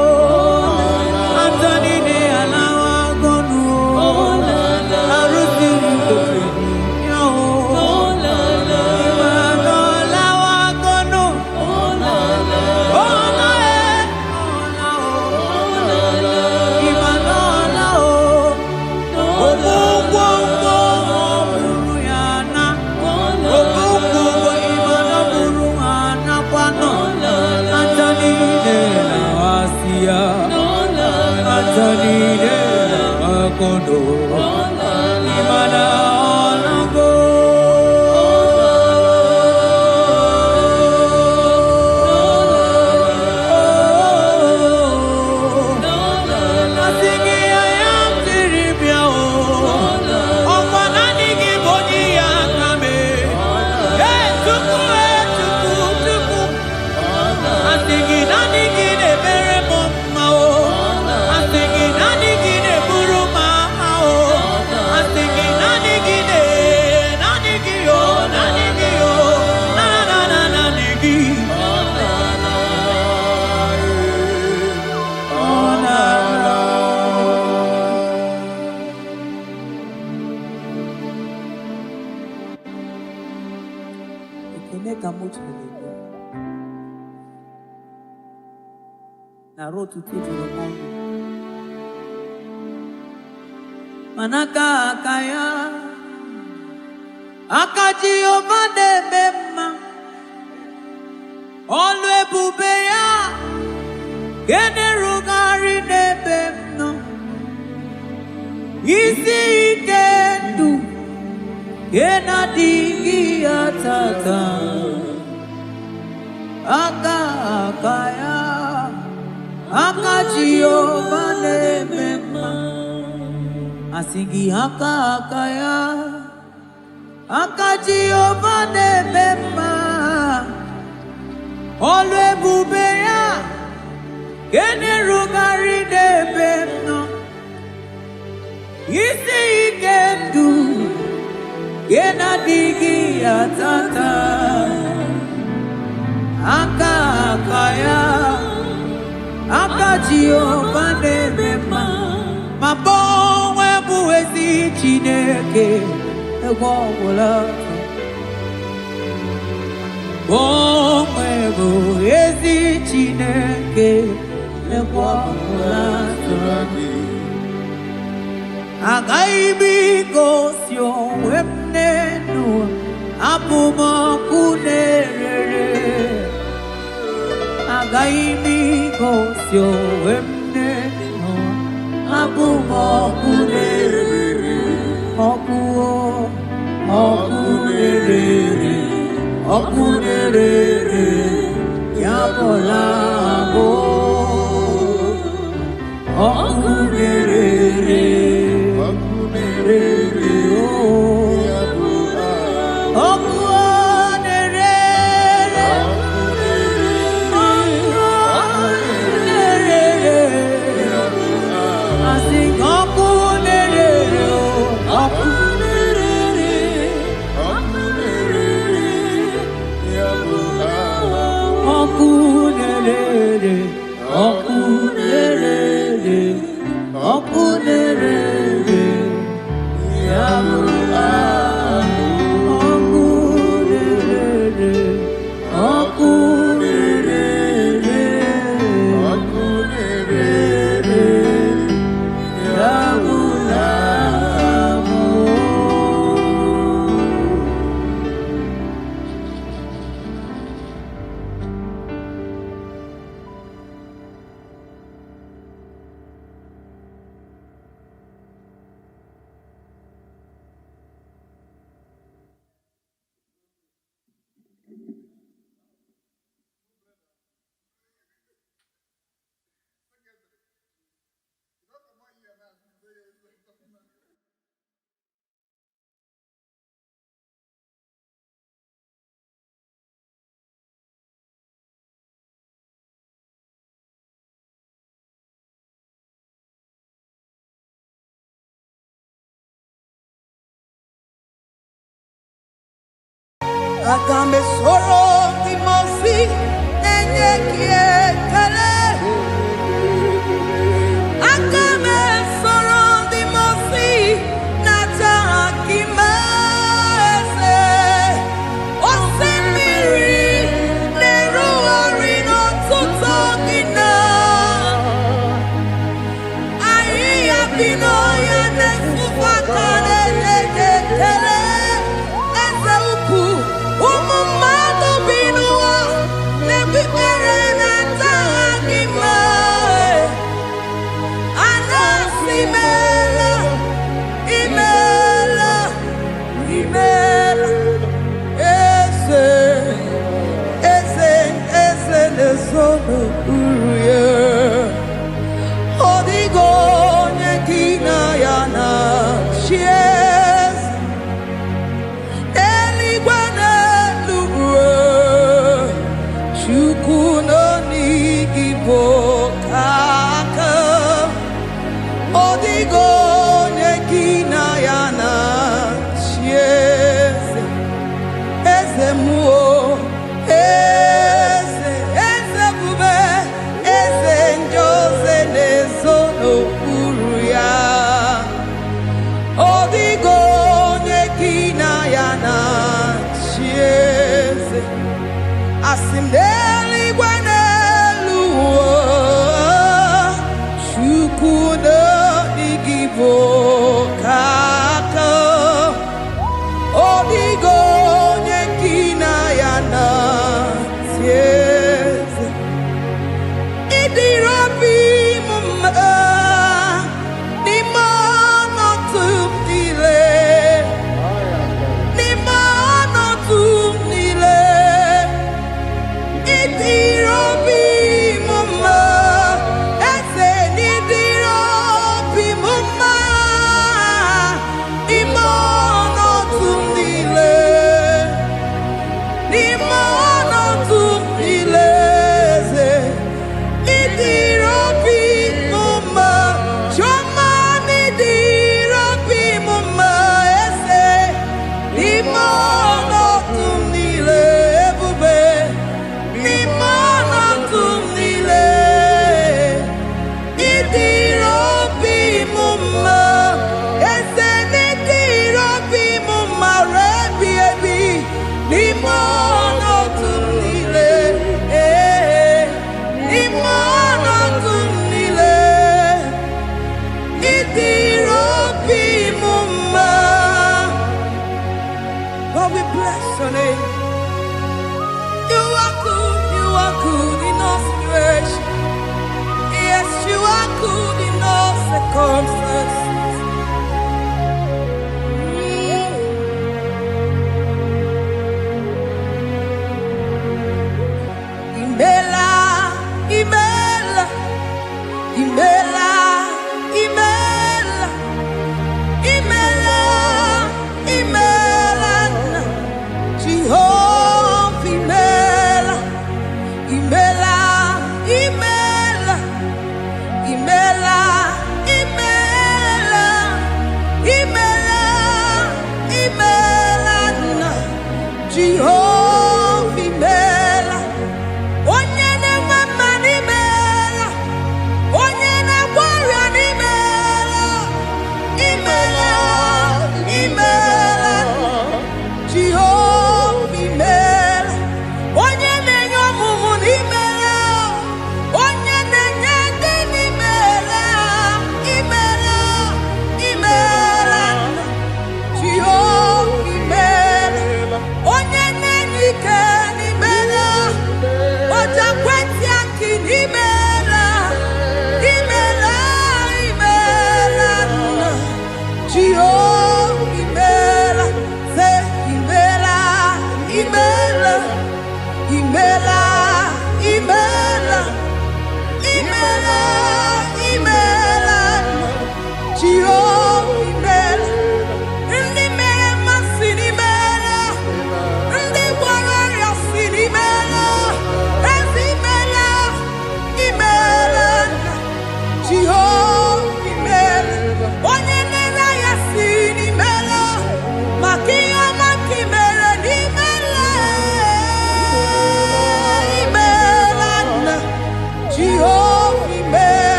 Antoni ne alawa gonu o arusi ya o Kondo imana onago asingi ayam tiribia o ofanani gi boni ya kame tuku asingi nani gi de bere mama o asingi nani gi de buru na rotu tutu no mondo manaka akaya akaji obade bema olu ebube ya gene rugari nebemno isi ikendu gena digi atata akaya akaji obade bema asingi akaya akaji obade bema olu ebube ya gene rugari nebemno isi ikendu gena digi atata akaya akaji obade bema mabonwe buwezi Chineke egwọgwụla bonwe buwezi Chineke egwọgwụla agaghị m igosi onwe m n'elu abụ m ọkụ na-erere agaghị m igosi onwe m n'elu abụ m ọkụ na-erere ọkụ na-erere ọkụ na-erere ya bụla abụ ọkụ na-erere Agame soro timosi enye kiekele. Agame soro timosi nata akimese. Osemiri neruari no tutogina. Ayi abino ya nesufakane nekele. Eze uku umumado binua nebibere nata akima. Anasimela imela imela eze eze eze nezono uruye. Odigo nyekina yana shies eligwana lubwe chukuno nigibo kaka. Odigo nyekina yana shies eze muo eze eze bube eze njoze nezono uruya. Odigo nyekina yana shies asimdeli gwaneluo shukuno igibo kaka. Odigo nyekina yana shies idirobi mumma nimano tumdile nimano tumdile idirobi mumma eze nidirobi mumma imano tumdile nimano tumdile eze idirobi mumma choma nidirobi mumma eze nimano tumdile ebube nimano tumdile idirobi mumma eze nidirobi mumma rebi ebi nimano tumdile nimano tumdile idirobi mumma. Lord, we bless your name. You are good in all situations. Yes, you are good in all circumstances. Imela, imela, imela, imela, imela, imela, Jehovah, imela, imela, imela, imela, imela, imela, imela, Jehovah, imela. Onye na-enwe n'imela, onye na-agwọrịa n'imela, imela, imela, Jehova imela. Onye na-enye ọmụmụ n'imela, onye na-enye ndị n'imela, imela, imela, Jehova imela. Onye na-enye ike n'imela, ojakweti aki n'imela, imela, imela, Jehova imela. Say imela, imela, imela, imela, imela, imela, Jehova imela. Ndị mere mmasị n'imela, ndị gwara ọrịa si n'imela, ezi imela, imela, Jehova imela. Onye na-ere ya si n'imela, maka ihe ọma nke i mere n'imela.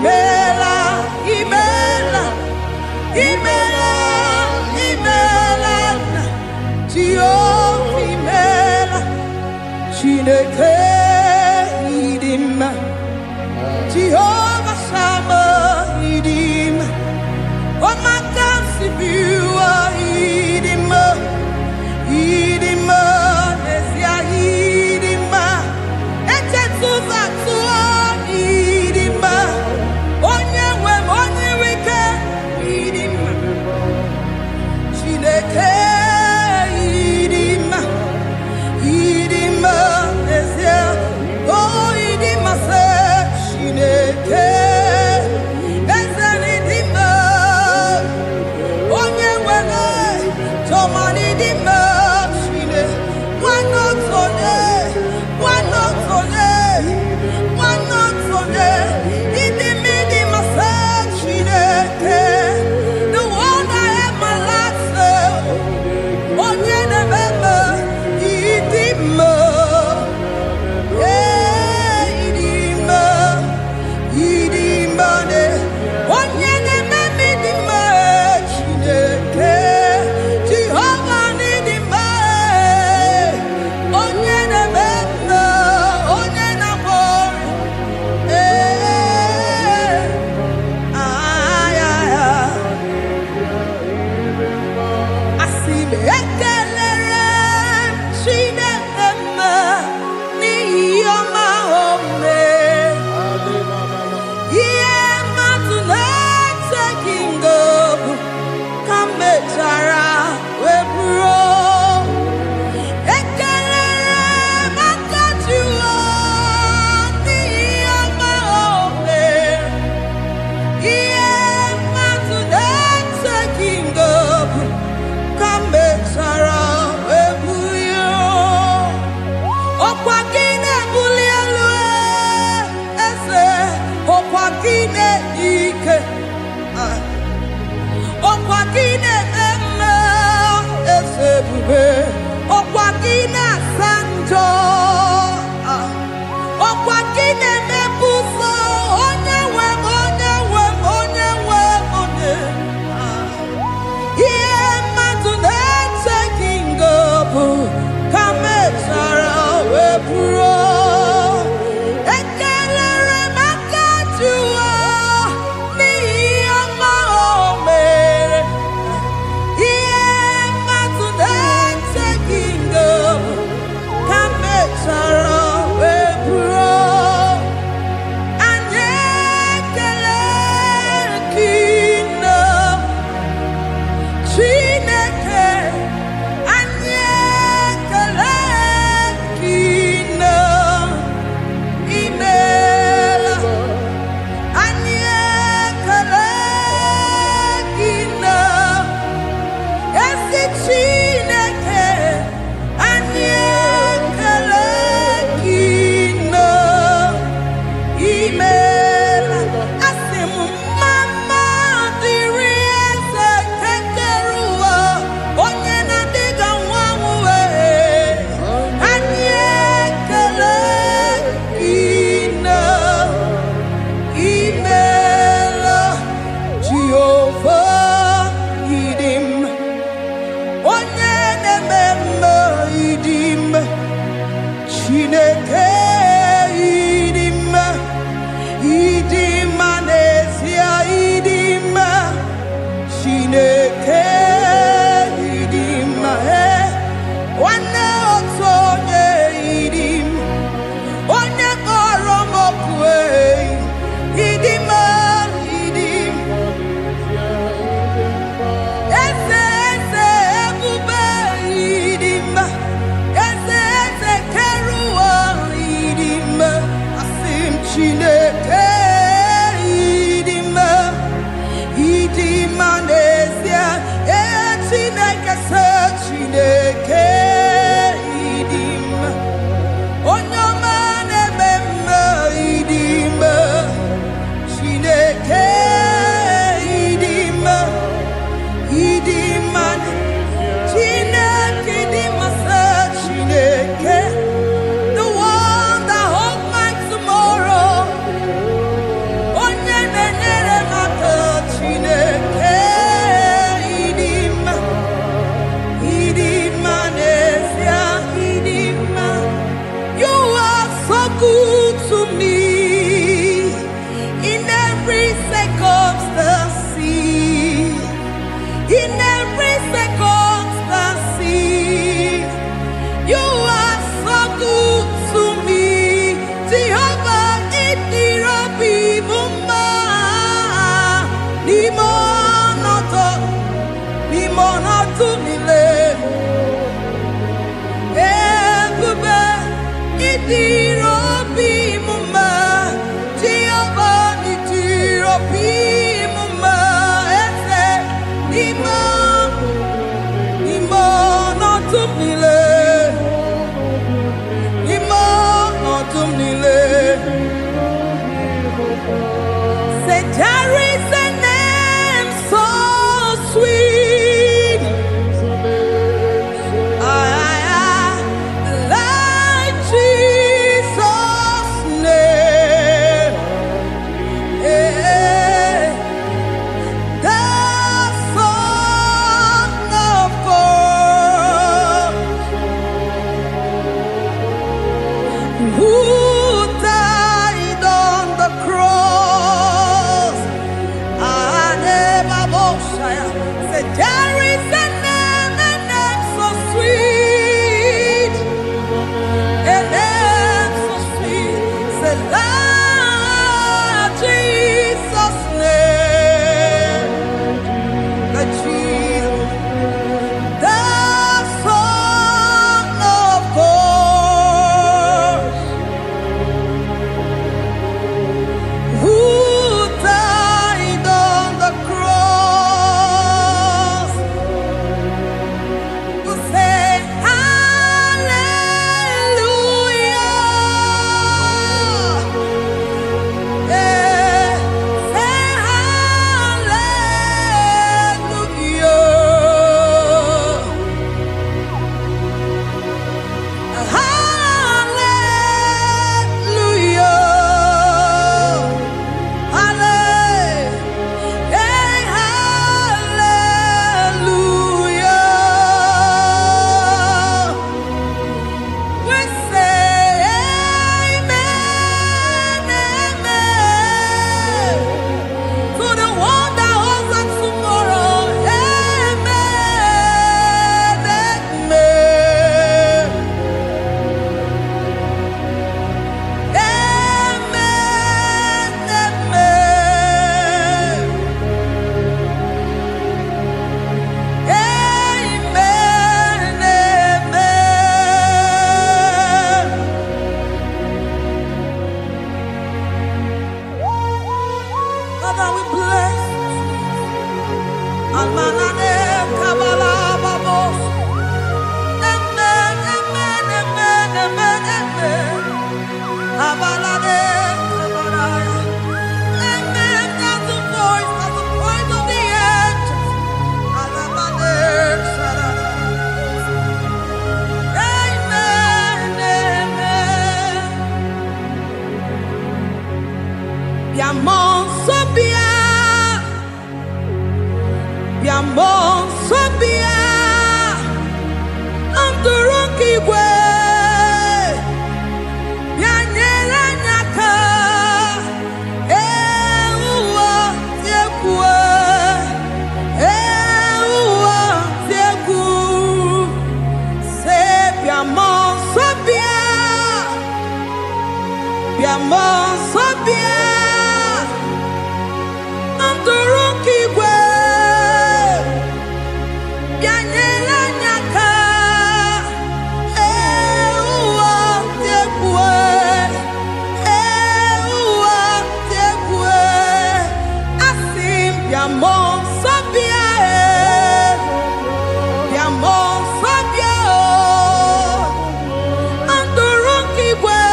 imela, imela, imela, imela, Jehovah imela, Chineke idima, Jehovah Sama idima, Omakansi biwa idima, idima, Nesia idima, Echetuva tuwa idima, Onyewe onyewike idima, Chineke idima, idima, Nesia circumstance, in every circumstance, you are so good to me. Jehovah, it be Mumba, Nimonoto, Mile, Ebube, it be Mumba, Jehovah, it be Mumba, Nimonoto, Mile. Say there is a name so sweet, like Jesus' name, the Son of God, who died on the cross. Say there is a name so sweet, a name so sweet. Say Lord Jesus' name, the Jesus, the Son of God, who died on the cross. Who say hallelujah, say hallelujah, hallelujah. We say amen, amen, to the one that holds us tomorrow. Amen, amen, Father, we bless Almanane Kabala Babos. Amen, amen, amen, amen, amen. Abalade Kabalaya. Amen. That's the voice of the angels. Alabade Sarada. Amen, amen. Biamon Sobia, Biamon Sobia, Anturuki Gwe, Bianyera Nyaka, Ewa Tiekwe, Ewa Tieku, Se Biamon Sobia, Biamon Sobia, Anturuki Gwe, Bianyera Nyaka, Ewa Tiekwe, Ewa Tiekwe, Asim Biamon Sobia, Biamon Sobia, Anturuki Gwe,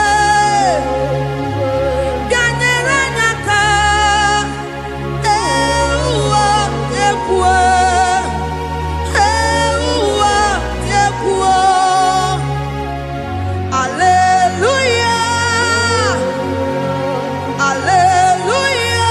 Bianyera Nyaka, Ewa Tiekwe, Ewa Tiekwe. Hallelujah, hallelujah,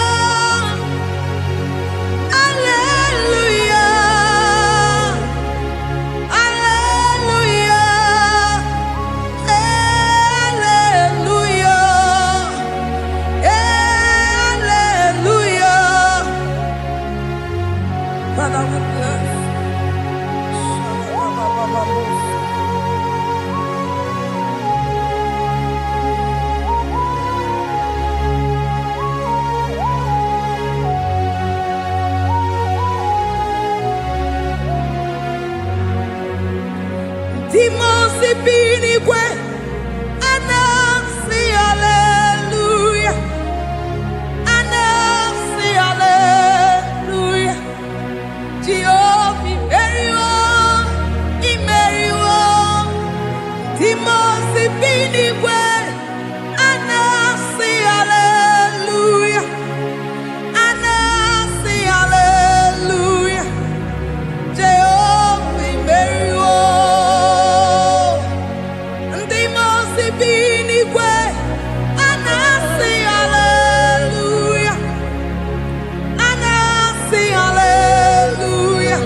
Father, we bless. Timosi binigwe anasi hallelujah anasi hallelujah Jehovah imeriwo Timosi binigwe anasi hallelujah anasi hallelujah Jehovah imeriwo binigwe anasi hallelujah anasi hallelujah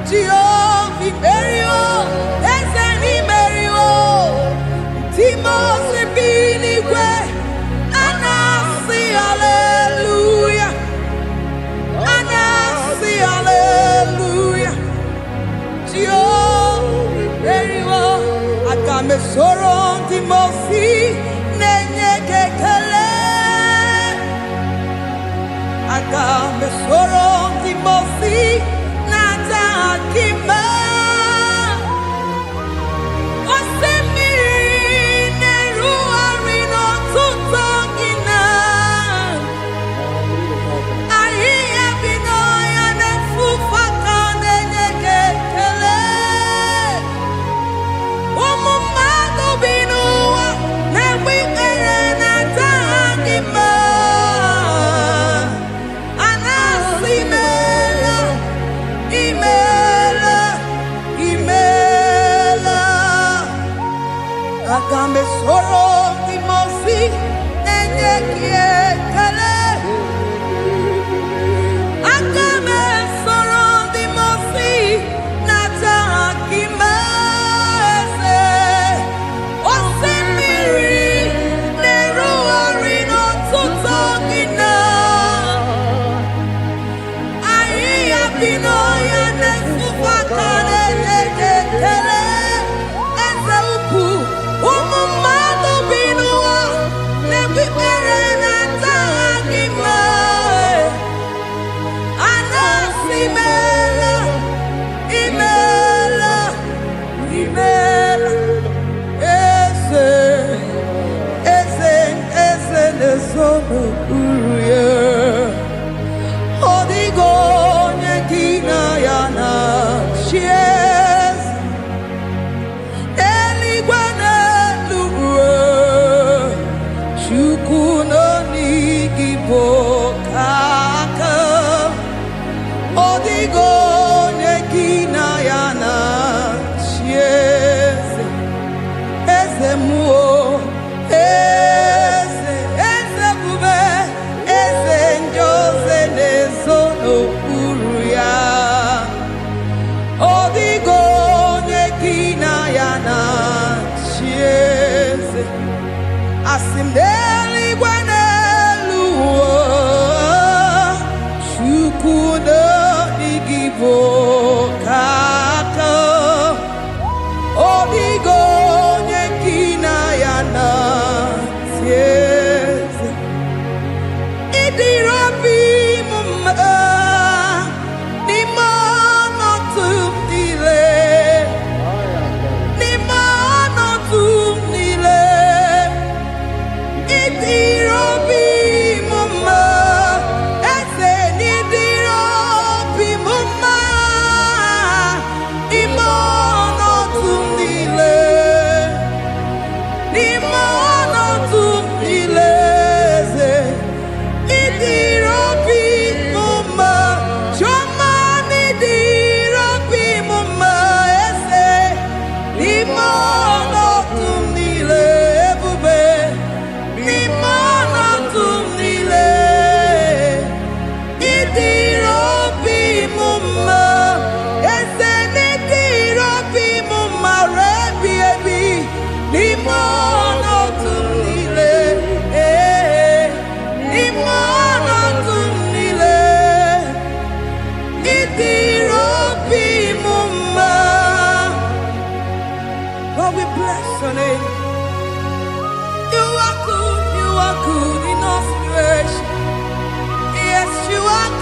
Jehovah Mario Ezani Mario Timosi binigwe anasi hallelujah anasi hallelujah Jehovah Mario Agame soro Timosi nenye kekele Agame soro Timosi nata akima Osemiri neru arino tutogina Ahiya bino ya nefufaka nenye kekele Imela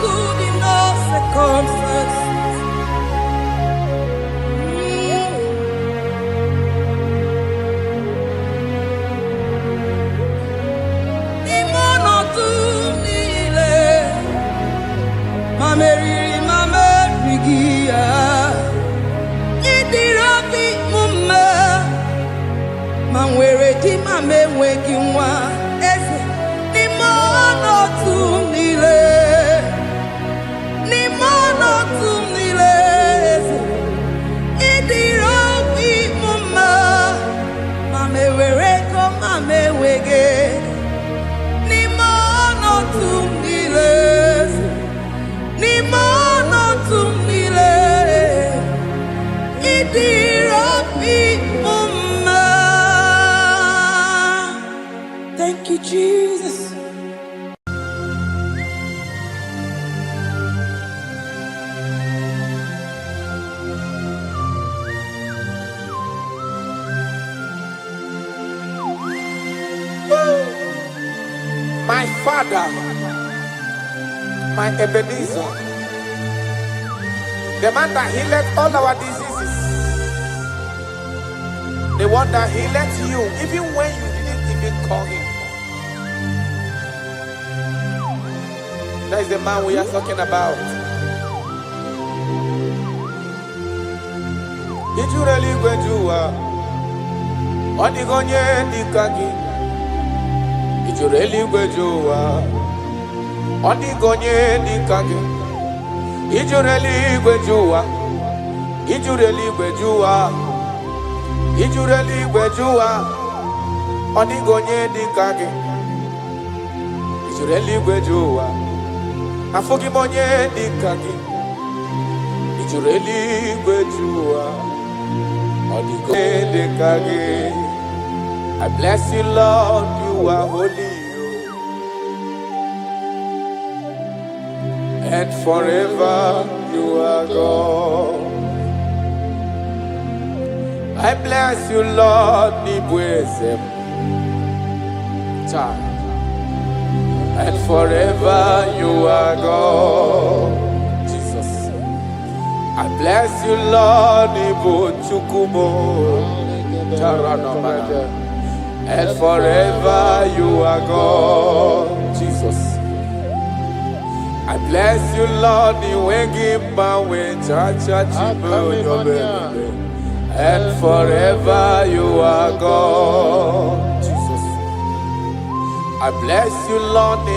good in all circumstances. Mameri gia idirabi mumma manwere di mame wegi nwa eze ni mono tumile eze idirabi mumma mame were ko mame wege ni mono tumile Thank you, Jesus. My Father, my Ebenezer, the man that healed all our diseases, the one that healed you even when you didn't even call him. That is the man we are talking about. Did you really go to Onigonye Dikagi? Did you really go to Onigonye Dikagi? Did you really go to Did you really go to Did you really go to Onigonye Dikagi? Did you really go to Afogimonye Dikagi? Did you really go to Onigonye Dikagi? I bless you, Lord, you are holy. And forever you are God. I bless you, Lord, and forever you are God. Jesus. I bless you, Lord, and forever you are God. Jesus. I bless you, Lord, and forever you are God. Jesus. I bless you, Lord,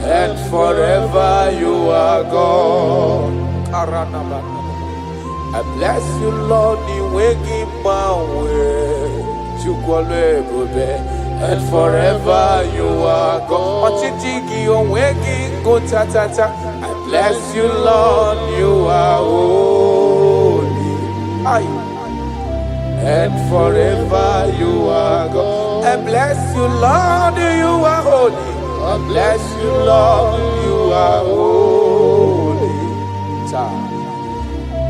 and forever you are God. I bless you, Lord, and forever you are God. I bless you, Lord, you are holy. And forever you are God. I bless you, Lord, you are holy. I bless you, Lord, you are holy.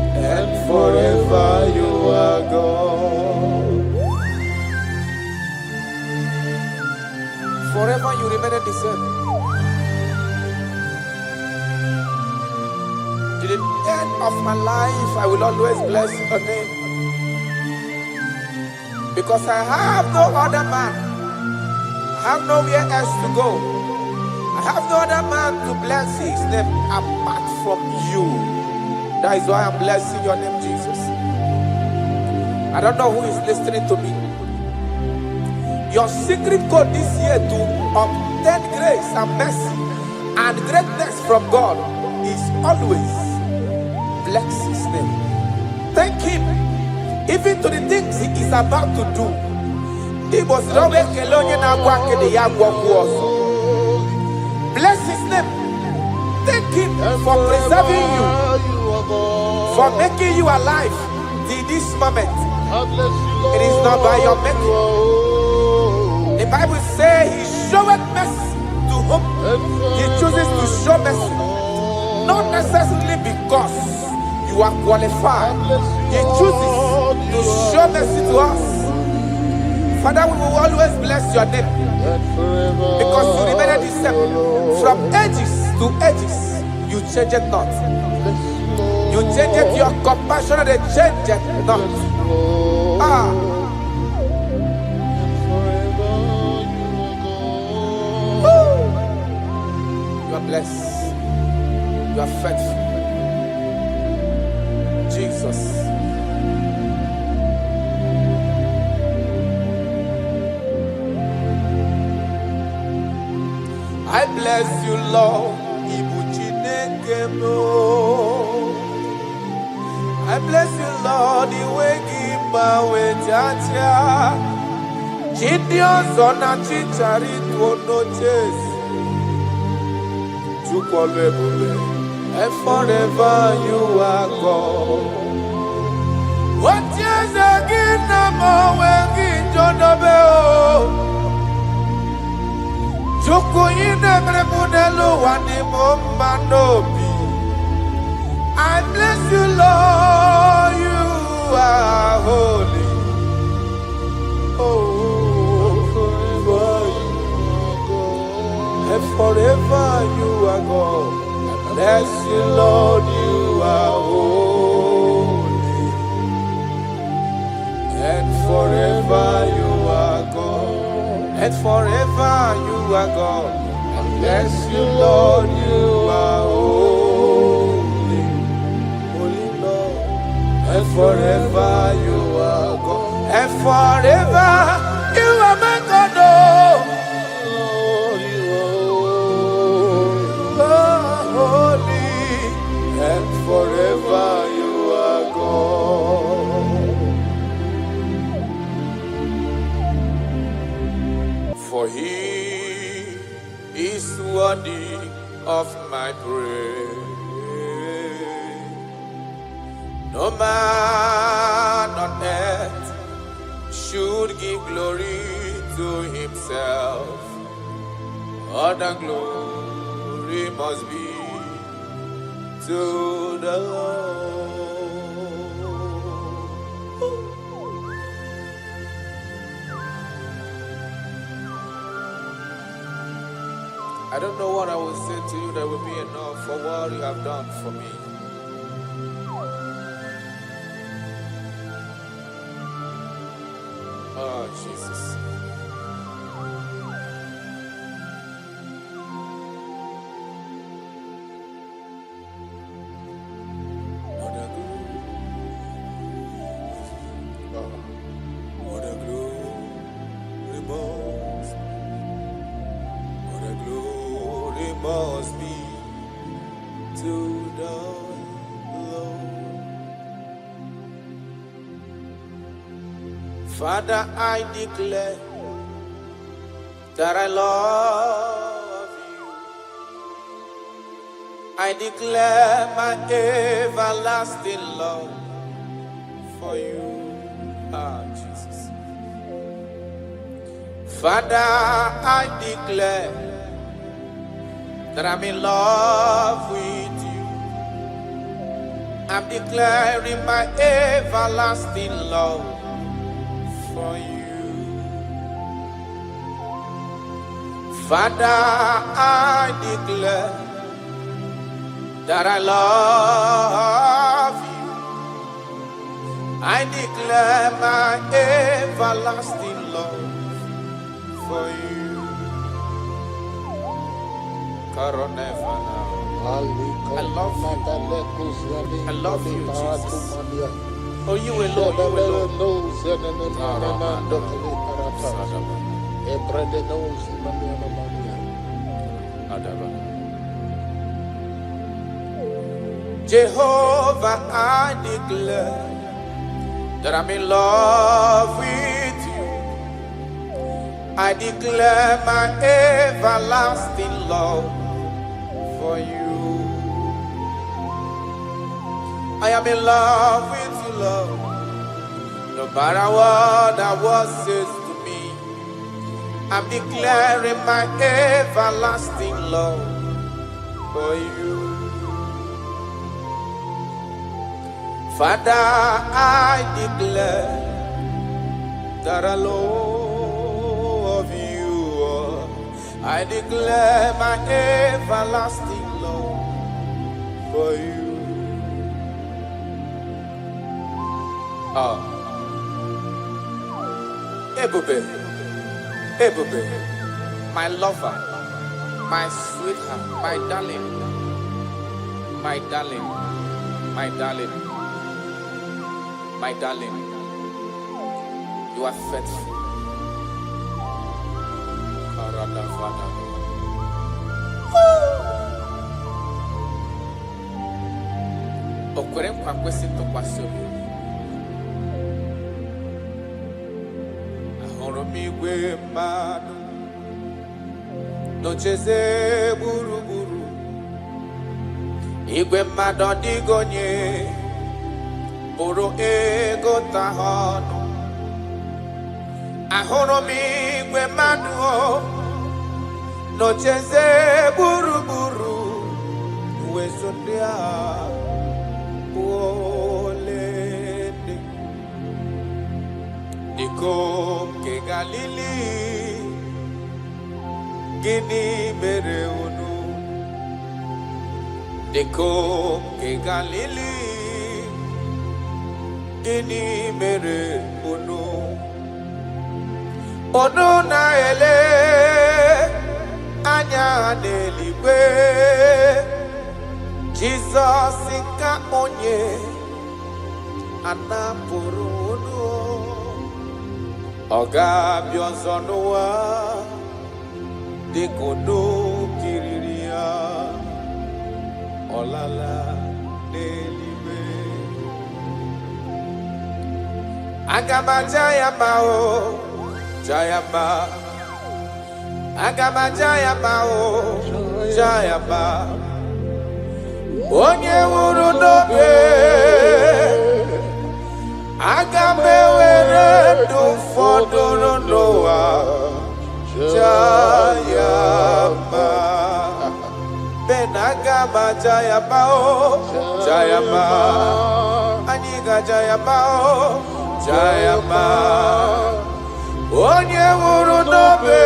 And forever you are God. Forever you remain the same. To the end of my life, I will always bless your name. Because I have no other man. I have nowhere else to go. I have no other man to bless his name apart from you. That is why I'm blessing your name, Jesus. I don't know who is listening to me. Your secret code this year to obtain grace and mercy and greatness from God is always bless his name. Thank him even to the things he is about to do. Bless his name. Thank him for preserving you, for making you alive till this moment. It is not by your making. The Bible says he showeth mercy to whom he chooses to show mercy. Not necessarily because you are qualified. He chooses to show mercy to us. Father, we will always bless your name because change it not. You change it, your compassion, and they change it not. Ah. You are blessed. You are faithful. Jesus. I bless you, Lord. I bless you, Lord. The way give my way, Jaja. Gideon Zona Chichari to no chase. And forever you are God. What years again, I'm always John Obeo. Joko ine mrebunelo wani mombanobi. I bless you, Lord, you are holy. Oh, forever you are God. And forever you are God. I bless you, Lord, you are holy. And forever you are God. And forever you are God. I bless you, Lord, you are holy. Holy Lord. And forever you are God. And forever you are my God. Oh, you are holy. And forever you are God. For he is worthy of my praise. No man on earth should give glory to himself. All the glory must be to the Lord. I don't know what I will say to you that will be enough for what you have done for me. Oh, Jesus. What a glory must must be to the Lord. Father, I declare that I love you. I declare my everlasting love for you. Ah, Jesus. Father, I declare that I'm in love with you. I'm declaring my everlasting love for you. Father, I declare that I love you. I declare my everlasting love for you. I love you. I love you, Jesus. Oh, you alone, you alone. Jehovah, I declare that I'm in love with you. I declare my everlasting love for you. I am in love with you, Lord. No matter what the world says to me, I'm declaring my everlasting love for you. Father, I declare that I love you. I declare my everlasting love for you. Oh, Ebube, Ebube, my lover, my sweetheart, my darling, my darling, my darling, my darling. You are faithful. Okwere nkwa kwesị ntụkwasị obi. Ahụrụ m igwe mmadụ n'ocheze gburugburu. Igwe mmadụ ọdịghị onye pụrụ ịgụta ha ọnụ. Ahụrụ m igwe mmadụ n'ocheze gburugburu. Uwezo ndị a bụ ọlaedo. Ikom nke Galili, gịnị mere unu? Ikom nke Galili, gịnị mere unu? Unu na-ele anya n'eluigwe. Jizọs ka onye anapụrụ unu. Ọ ga-abịa ọzọ n'ụwa dịka unu kiriri ya. Ọ lala n'eluigwe. Aga m aja ya mma o, ja ya mma. Aga m aja ya mma o, ja ya mma. Onye nwụrụ n'obe, aga m ewere ndụ fọdụrụ n'ụwa, jaa ya mma. Ben aga m aja ya mma o, jaa ya mma. Anyị ga-aja ya mma o, jaa ya mma. Onye nwụrụ n'obe,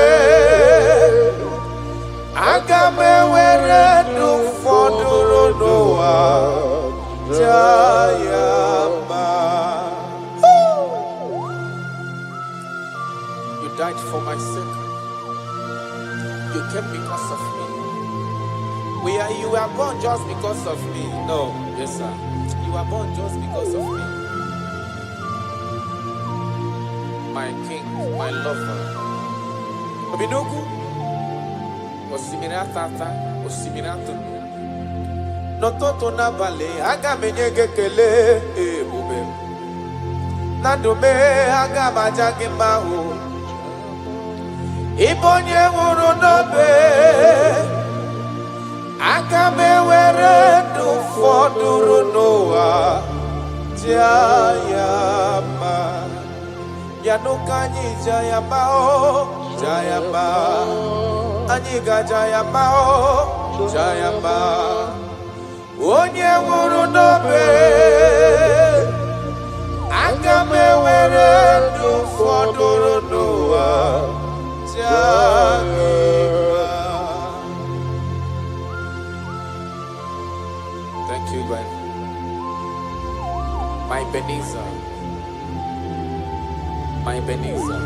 aga m ewere ndụ fọdụrụ n'ụwa, jaa ya mma. You died for my sake. You came because of me. You were born just because of me. No, yes sir. You were born just because of me. My king, my lover. Obidogu. Osimiri atata, osimiri atunu. N'ụtụtụ n'abalị, aga m enye gị ekele ebube. Na ndụ m, aga m aja gị mma o. Ị bụ onye nwụrụ n'obe, aga m ewere ndụ fọdụrụ n'ụwa, jaa ya mma. Ya n'ụka anyị jaa ya mma o, jaa ya mma. Anyị ga-aja ya mma o, jaa ya mma. Onye nwụrụ n'obe, aga m ewere ndụ fọdụrụ n'ụwa, jaa gị mma. Thank you, God. My Ebenezer, my Ebenezer.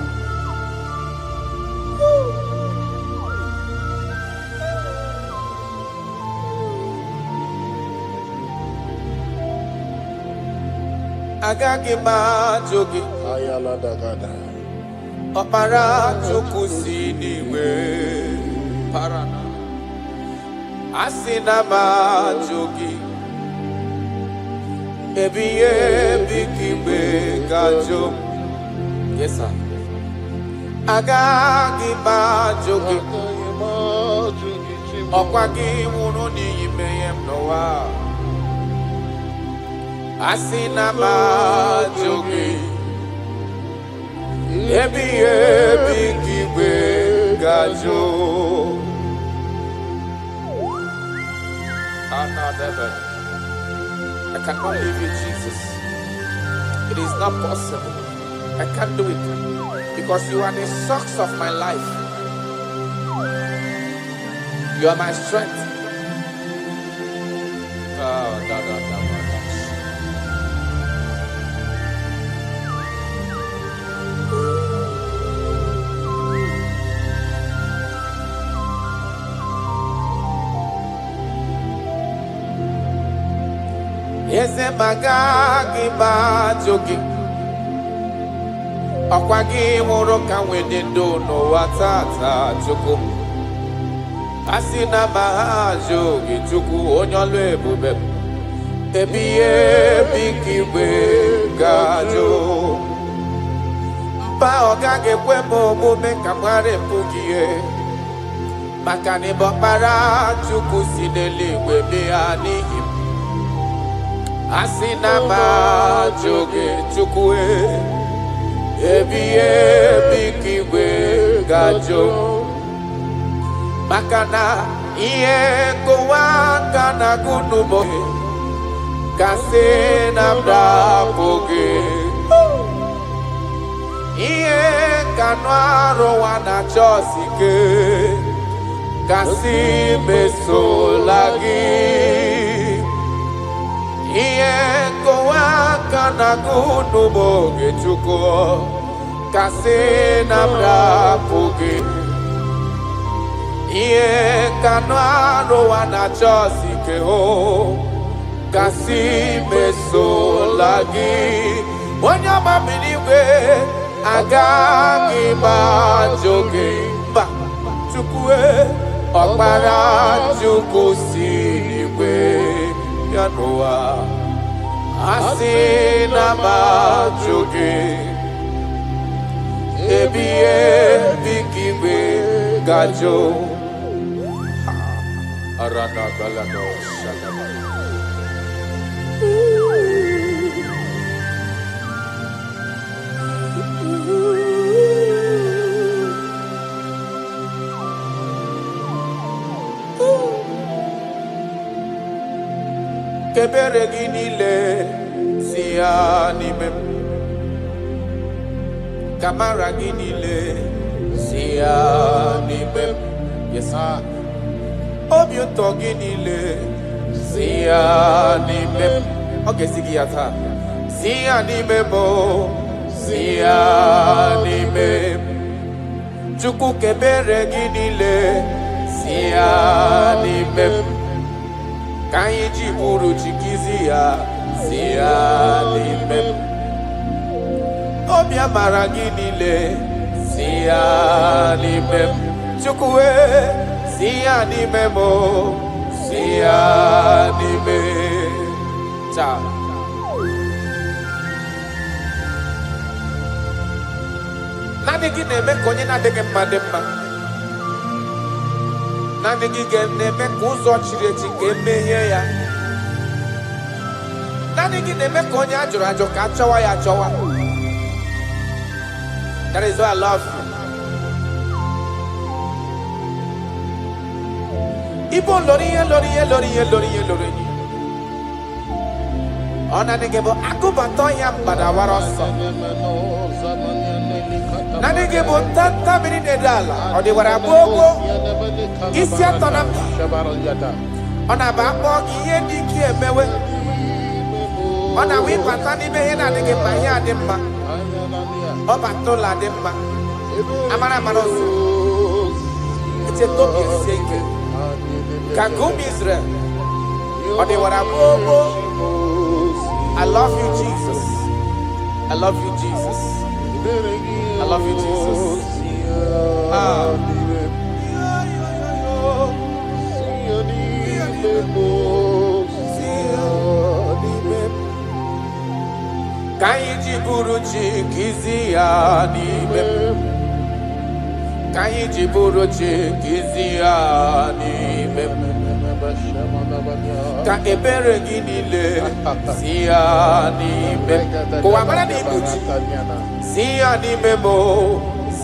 Agaghị m ajụ gị, ọkpara Chukwu si n'igwe parana. Asị na m ajụ gị, ebighị ebi ka igwe ga-ajụ m. Yes sir. Agaghị m ajụ gị, ọkwa gị nwụrụ n'ihi mmehie m n'ụwa. Asị na m ajụ gị, ebighị ebi ka igwe ga-ajụ. I cannot leave you, Jesus. It is not possible. I can't do it because you are the source of my life. You are my strength. Eze magagi bajogi Okwagi huru ka wede do no watata chuku Asina mahajogi chuku onyolu ebube Ebiye bikiwe gajo Mpa ogage kwemo mume kamare pugie Makani bokpara chuku sinele webe anihim Asina majoge chukwe Ebiye bikiwe gajo Makana iye kowaka na gunubo Kase na mdapoge Iye kanwaro wana chosike Kasi mesolagi Iye kowaka na gunubo gechuko Kase na mdapoge Iye kanwaro wana chosike ho Kasi mesolagi Wanyama miniwe Agagi bajoge Ba chukwe Okpara chuku siniwe Yanoa Asina bajoge Ebiye bikiwe gajo Arana balado shadaba Kebere ginile siya nimem Kamara ginile siya nimem Yes sir Obiuto ginile siya nimem Okay sigiyata siya nimemo siya nimem Chuku kebere ginile siya nimem Kaiji buru chikizia siya nimem Obia maraginile siya nimem Chukwe siya nimemo siya nimem Cha Nani gineme konye na dege mademma Nani gineme kuzo chireti kemeye ya Nani gineme konye ajo kachawa ya chawa That is why I love you Ibo loriye Ona negebo akubato ya mbadawaroso Nanegebo tanta minine dala Odi warabogo Isi atona Ona babo kiye diki emewe Ona wipata ni mehena negeba ya demma Oba tola demma Amara marosu Ite tobi eseke Kagum Israel Odi warabogo I love you, Jesus. I love you, Jesus. I love you, Jesus. Kaiji buruchi kiziani mem. Kaiji buruchi kiziani mem. Ka ebere ginile siani mem. Kwa mara ni buchi siani memo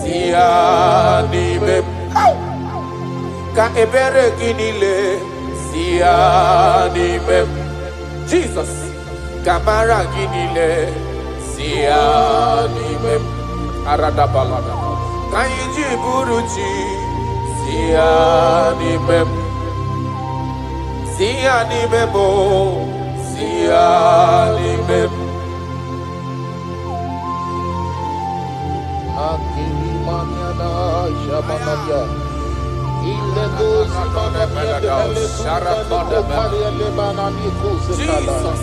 siani mem. Ka ebere ginile siani mem. Jesus kamara ginile siani mem. Arada balada kaiji buruchi siani mem. Siani memo, siani mem. Akili maniana shamanaya. Ile gozi manaya de Jesus.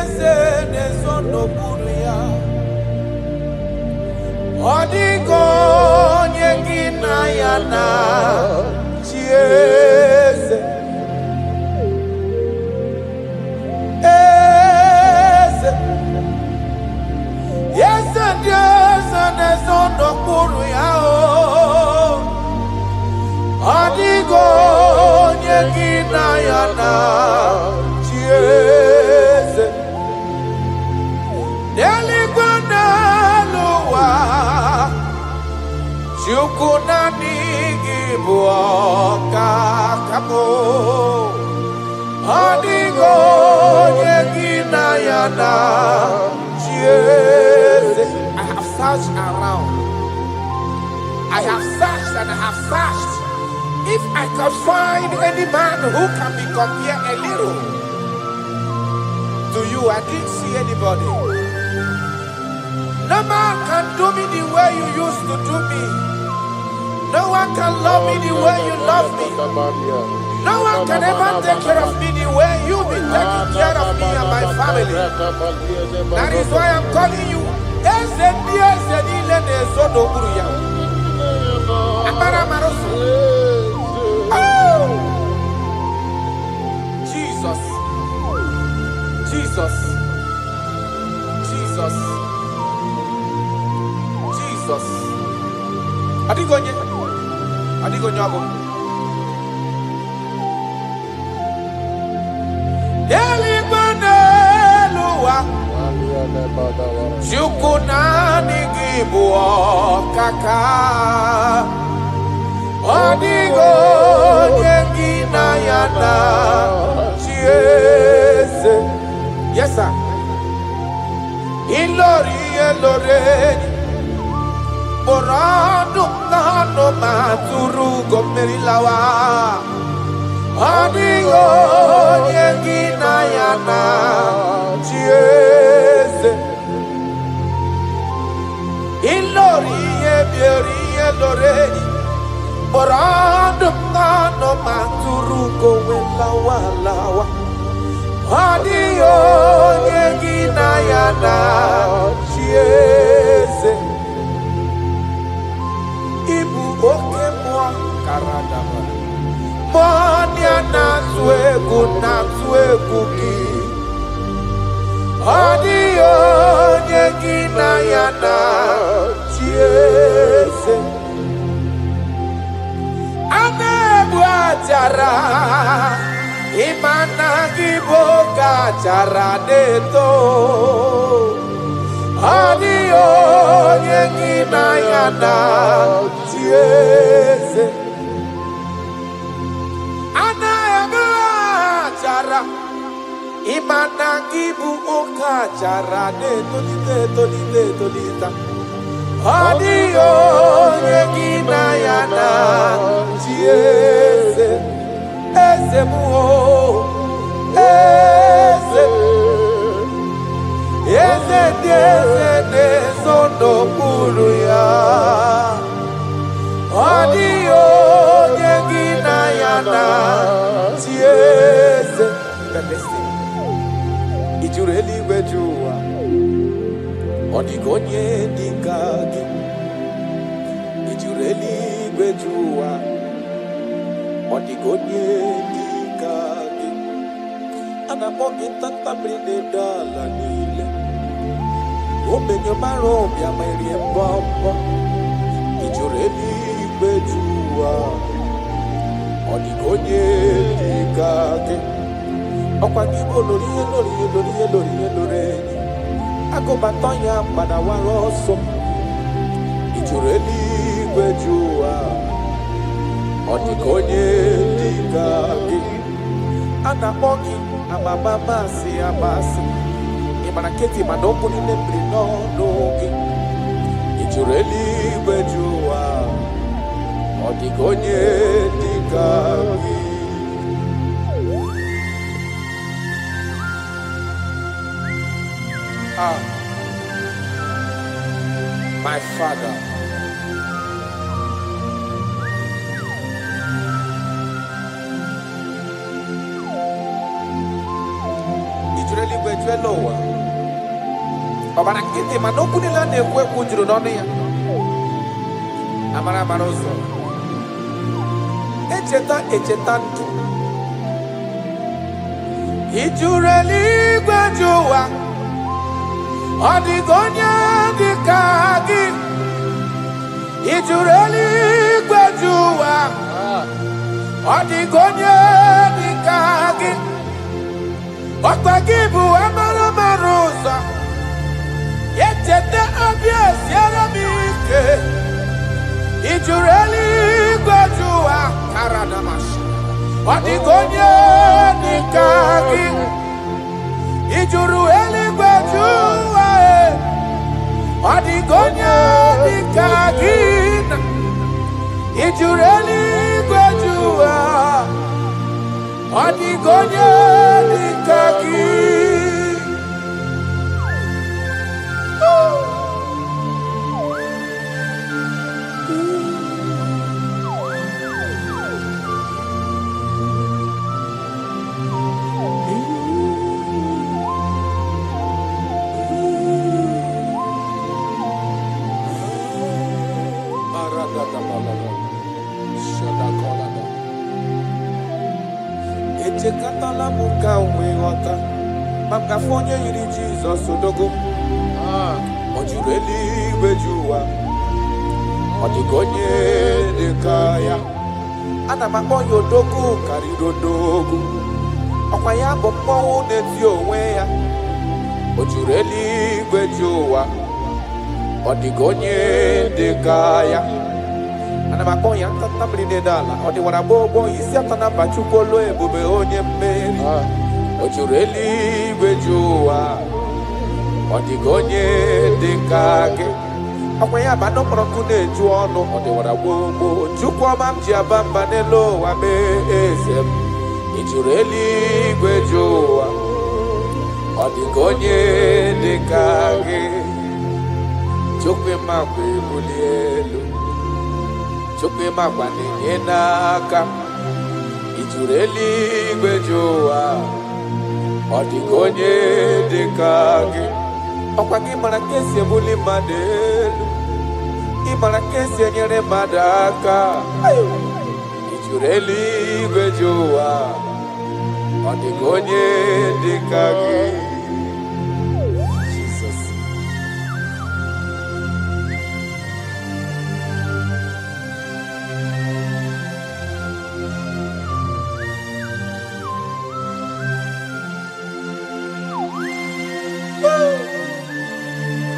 eze na-ezo n'okpuru ya. Ọ dịghị onye gị na ya na-achị eze. Eze, eze dị eze na-ezo n'okpuru ya. Ọ dịghị onye gị na ya na-achị eze. N'eluigwe n'elu ụwa, Chukwu naanị gị bụ ọkaka m. Ọ dịghị onye gị na ya na-achị eze. I have searched around. I have searched and I have searched. If I can find any man who can be compared a little to you, I didn't see anybody. No man can do me the way you used to do me. No one can love me the way you love me. No one can ever take care of me the way you've been taking care of me and my family. That is why I'm calling you. Jesus. Jesus. Jesus. Jesus. Adigonye. Adigonye abo. Elibaneluwa. Chukunani gibu kaka. Odigonye gina yana. Chiese. Yes, sir. Ilori eloreni. Borado nano maturu gomerilawa. Adigo yengina yana chiese. Ilori ebiori eloreni. Borado nano maturu gomerilawa lawa. Adigo yengina yana chiese. Ibu oke mwa karadaba. Monia na tuegu ki. Adio nyegina yana chiese. Anebu achara. Imana kiboka achara deto. Adio nyegina yana chiese. Imana gibu oka chara de tolita. Adio yegina yana chiese. Eze muo. Eze. Eze diese de sondo puru ya. Adio yegina yana chiese. Ijureli wejua odigonye dikagi. Ijureli wejua odigonye dikagi. Anamogi tanta brinde dala nile. Omenyo marobi amairi mbamba. Ijureli wejua odigonye dikagi. Ọkwa gị bụ lori. Agụbatọ ya gbadawara ọsọ. Ijuru eluigwe ju ụwa. Ọ dịka onye dịka gị. A na-akpọ gị amama masị amasị. Ị mara nkịtị mana okwu niile mmiri n'ọnụ gị. Ijuru eluigwe ju ụwa. Ọ dịka onye dịka gị. My Father, Ijureli gwejwe lowa. Ọbara nkịtị ma n'okwu niile na-ekwu ekwu juru n'ọnụ ya. Amara amara ụzọ. Echeta ndụ. Ijureli gweju ụwa. Ọ dịghị onye dị ka gị. Ijureli gweju ụwa. Ọ dịghị onye dị ka gị. Ọkwa gị bụ amara amara ụzọ. Echeta obi esiere m ike. Ijureli gweju ụwa. Karadamashi. Ọ dịghị onye dị ka gị. Ijuru eluigwe ju ụwa. Ọ dịghị onye dị ka gị. Ijuru eluigwe ju ụwa. Ọ dịghị onye dị ka gị. Echekatala m ka nwee ghọta maka afọ onye yiri Jizọs odogo. O juru eluigwe ju ụwa. Ọ dịghị onye dị ka ya. Ana m akpọ ya odogo karịrị odogo. Ọkwa ya bụ mmọnwụ na-eti onwe ya. O juru eluigwe ju ụwa. Ọ dịghị onye dị ka ya. Ana m akpọ ya ntanta mmiri na-ede ala. Ọ dịwara gbogbo isi atọ na mba Chukwu olu ebube onye mmeri. O juru eluigwe ju ụwa. Ọ dịghị onye dị ka gị. Ọkwa ya bụ anụ mkpọrọ nkụ na-eju ọnụ. Ọ dịwara gbogbo Chukwu ọma m ji aba mba n'elu ụwa mee eze m. I juru eluigwe ju ụwa. Ọ dịghị onye dị ka gị. Chukwu ịma kwa ebuli elu. Chukwu ịma kwa na-enye n'aka. I juru eluigwe ju ụwa. Ọ dịghị onye dị ka gị. Ọkwa gị mara ka esi ebuli mmadụ elu. Ị mara ka esi enyere mmadụ aka. I juru eluigwe ju ụwa. Ọ dịghị onye dị ka gị. Jesus.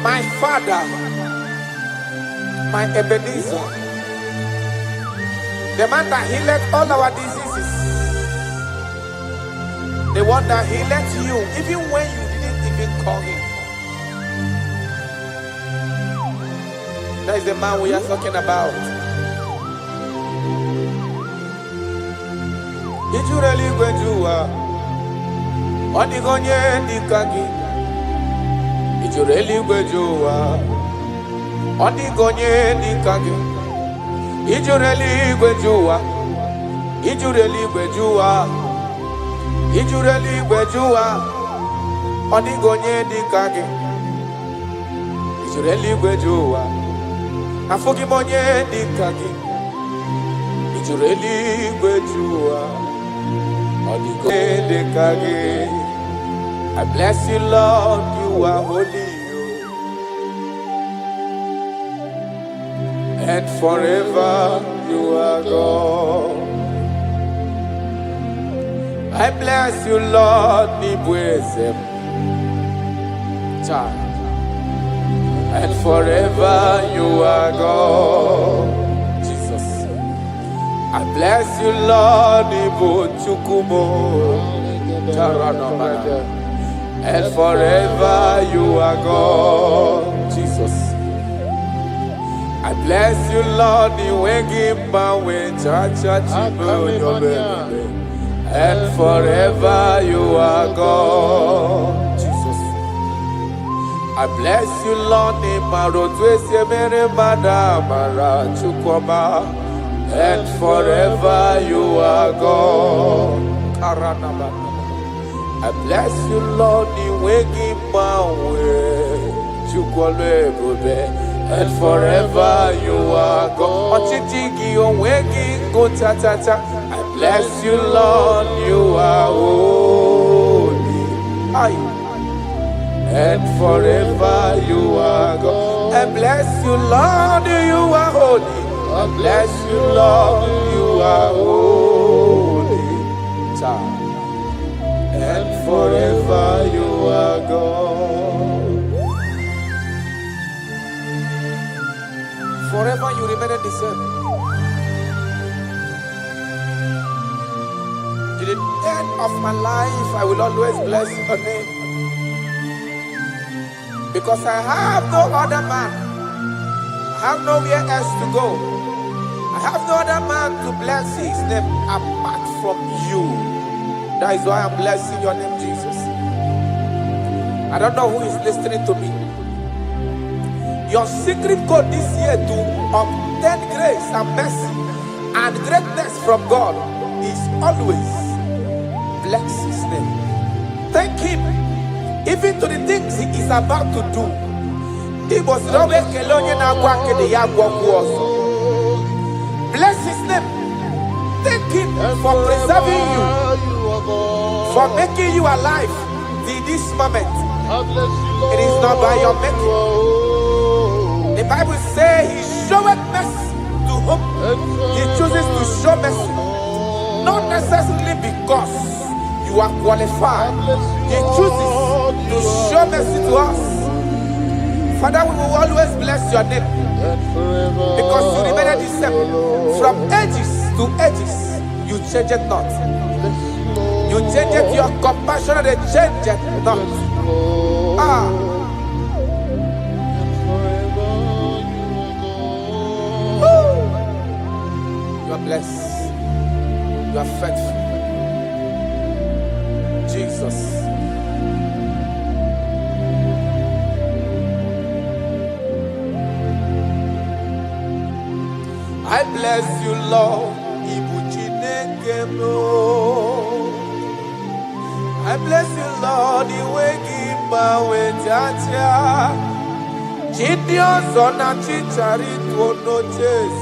My Father, my Ebenezer, the man that healed all our diseases, the one that healed you even when you didn't even call him. That is the man we are talking about. Ijureli gwejuwa, odigonye dikagi. Ijureli gwejuwa, odigonye dikagi. Ijureli gwejuwa, Ijureli gwejuwa, Ijureli gwejuwa, odigonye dikagi. Ijureli gwejuwa, afugimonye dikagi. Ijureli gwejuwa, odigonye dikagi. I bless you, Lord, you are holy, and forever you are God. I bless you, Lord, Nibwezem, and forever you are God. Jesus. I bless you, Lord, Ibo Chukumo, and forever you are God. Jesus. I bless you, Lord, and forever you are God. Jesus. I bless you, Lord, and forever you are God. I bless you, Lord, you waking my way. And forever you are God. I bless you, Lord, you are holy. And forever you are God. I bless you, Lord, you are holy. I bless you, Lord, you are holy. And forever you are God. Forever you remain the same. To the end of my life, I will always bless your name. Because I have no other man. I have nowhere else to go. I have no other man to bless his name apart from you. That is why I'm blessing your name, Jesus. I don't know who is listening to me. Your secret code this year to obtain grace and mercy and greatness from God is always bless his name. Thank him even to the things he is about to do. Bless his name. Thank him for preserving you, for making you alive till this moment. It is not by your making. The Bible says he showeth mercy to whom he chooses to show mercy. Not necessarily because you are qualified. He chooses to show mercy to us. Father, we will always bless your name because you remain the same. From ages to ages, you change it not. You change it, your compassion, they change it not. You are blessed. You are faithful. Jesus. I bless you, Lord. I bless you, Lord. You wake my way, Jaja. Gideon's on a chichari to notice.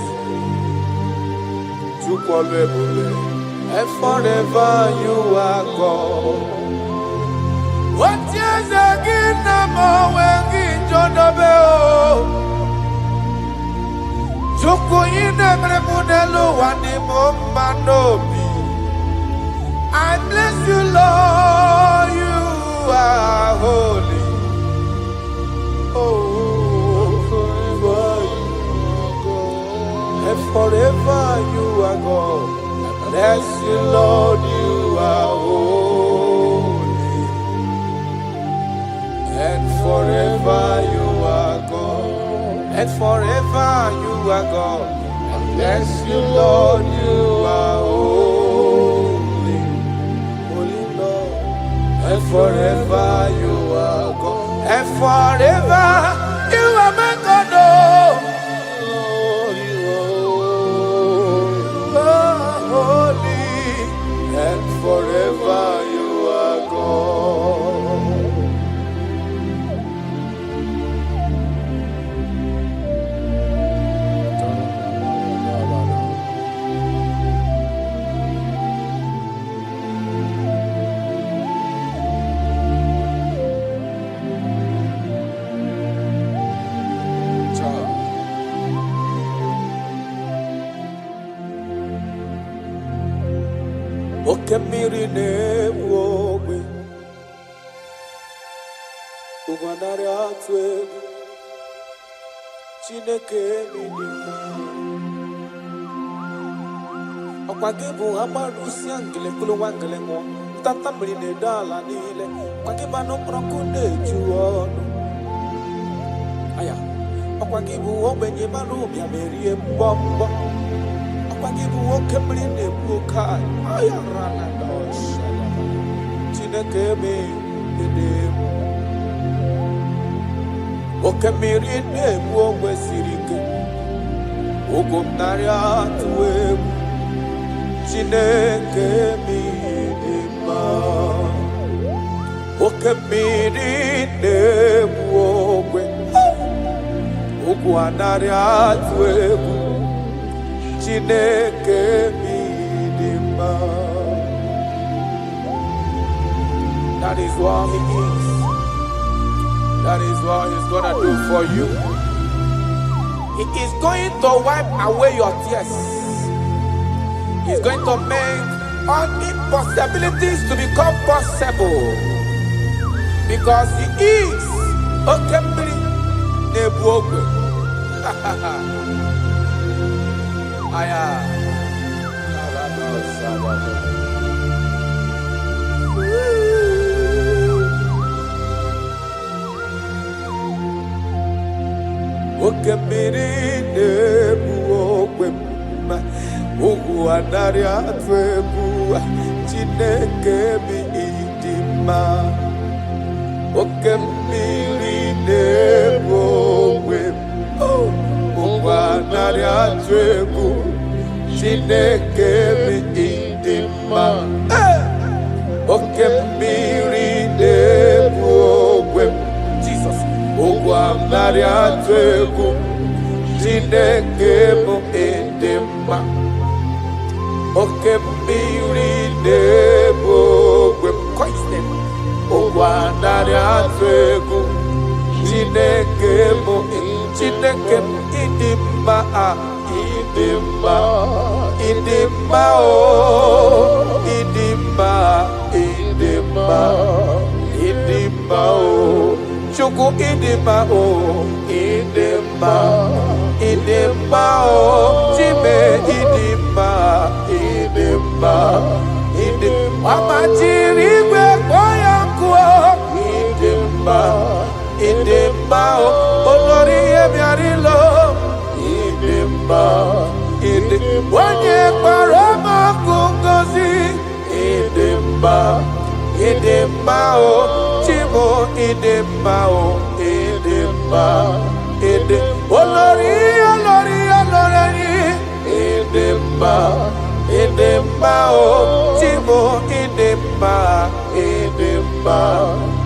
And forever you are God. What is again? I'm when John I bless you, Lord, you are holy. And forever you are God. I bless you, Lord, you are holy. And forever you are God. And forever you are God. I bless you, Lord, you are holy. Holy Lord. And forever you are God. And forever you are my God. And forever you are God. Okemiri ne-ewu ugwanari atụ egwu Chineke eminima ọkwa gị bụ agbarusi ngele kwulu nwangele nwụọ ntata mmiri na-edo ala niile ọkwa gị bụ anụ mkpọrọkụ na-eju ọnụ aya ọkwa gị bụ ogbenye mara ụbịa merie mbọmbọ ọkwa gị bụ nwoke mmiri na-egbu oke aya rana dọshala Chineke eminima oke mmiri na-egbu ogbe siri ike ogo m narị atụ egwu Chineke eminima Okemiri nebuogwe Ogwanari atwegu Chineke midima. That is what he is. That is what he's gonna do for you. He is going to wipe away your tears. He's going to make all impossibilities to become possible. Because he is Okemiri Nebuogwe. Aya. Okemiri Nebuogwe. Ogwanari atwegu Chineke midima. Okemiri nebuogwe Ogwanari atwegu Chineke midima. Okemiri nebuogwe Jesus Ogwanari atwegu Chineke midima. Okemiri nebuogwe Christ Ogwanari atwegu Chineke idima idima idima o idima idima idima o Chukwu idima o idima idima o Chime idima idima idima Amachiri igwe kpoya nkuo idima idima o Olori ebiarilo idima idima Onye kpara maku ngozi idima idima o Chimo idima o idima idima Olori idima idima o Chimo idima idima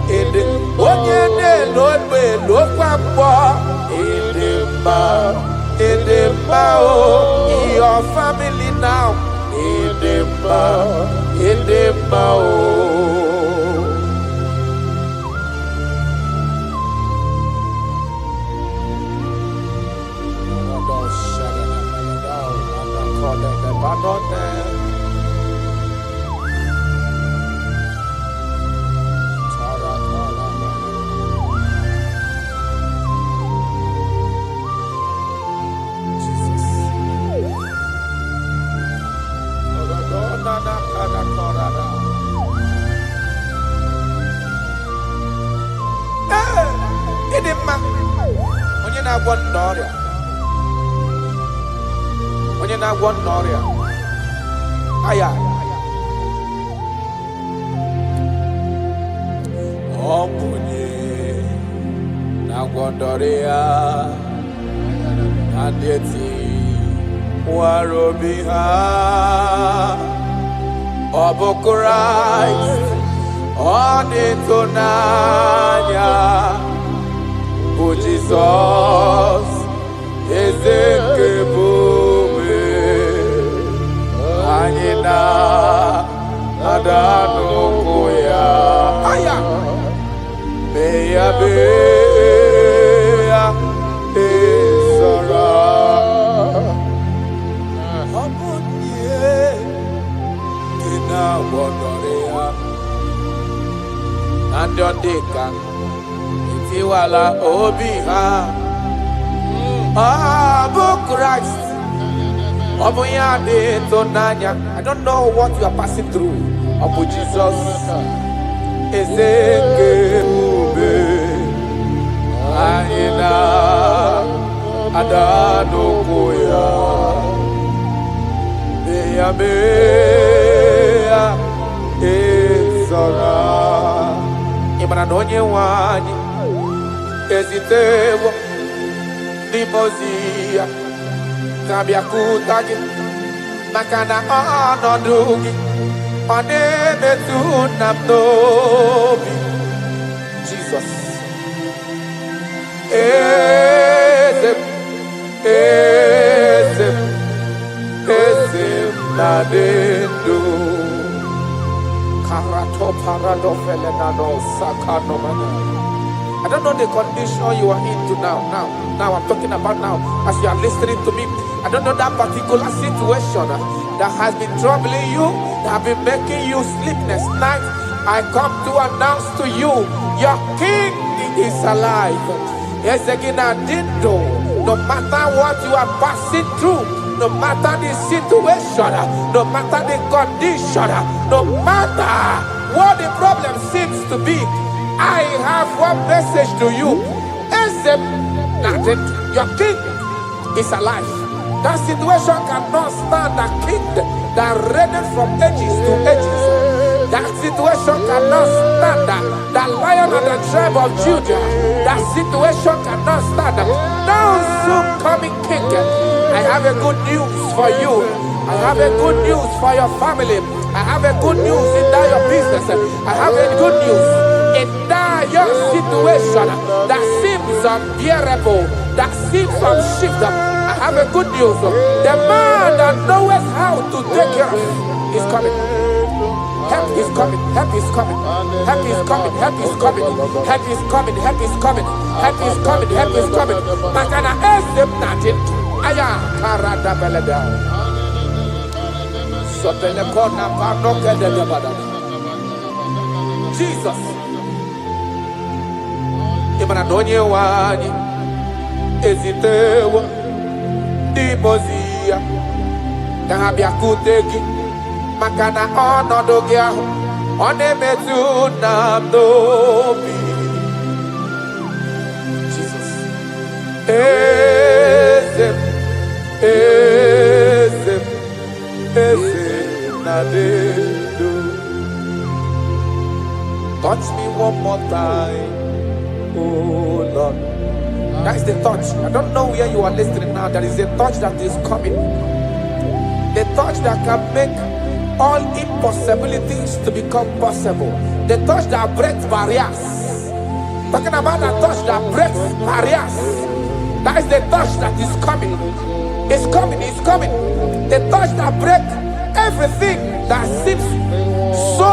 idima Onye na-elo egbe lokwa idima idima o your family now idima idima o Onye na-agwọ n'ọrịa onye na-agwọ n'ọrịa aya ọ bụ onye na-agwọ n'ọrịa ndị eti nwara obi ha ọ bụ Kraịst ọ dị ịtụnanya bụ Jizọs eze nke ebube anyị na-ada n'ụkwụ ya mee ya ezora ọ bụ ihe dị na-agwọdọrọ ya na ndị ọ dị ka etiwala obi ha ọ bụ Kraịst ọ bụ ya dị ịtụnanya. I don't know what you are passing through. Ọ bụ Jizọs eze nke ebube anyị na-ada n'ụkwụ ya mee ya ezora. Ị mara na onye nwe anyị ezitewo n'ime ozi ya ka bịakwuta gị maka na ọnọdụ gị ọ na-emetụ na m n'obi. Jesus. Ezem, ezem, ezem nadendo. Karato parado felenano sakano mana. I don't know the condition you are into now. Now I'm talking about now. As you are listening to me, I don't know that particular situation that has been troubling you, that have been making you sleepless nights. I come to announce to you, your King is alive. Yes, again, I did know. No matter what you are passing through, no matter the situation, no matter the condition, no matter what the problem seems to be, I have one message to you. Your King is alive. That situation cannot stand a king that reigned from ages to ages. That situation cannot stand the Lion of the tribe of Judah. That situation cannot stand. Now soon coming King. I have a good news for you. I have a good news for your family. I have a good news in that your business. I have a good news in that your situation that seems unbearable, that seems unshiftable. I have a good news. The man that knows how to take care of is coming. Help is coming. Help is coming. Help is coming. Help is coming. Help is coming. Help is coming. Help is coming. Help is coming. Makana esem natin. Aya karada beleda. Sotele kona pano kede debada. Jesus. Imana donye wani ezitewa dimozia kahabia kuteki makana onodo gị ahụ ọ na-emetụ na n'obi. Jesus. Ezem, ezem, ezem na dedo. Touch me one more time, oh Lord. That is the touch. I don't know where you are listening now. There is a touch that is coming. The touch that can make all impossibilities to become possible. The touch that breaks barriers. Talking about the touch that breaks barriers. That is the touch that is coming. It's coming, it's coming. The touch that breaks everything that seems so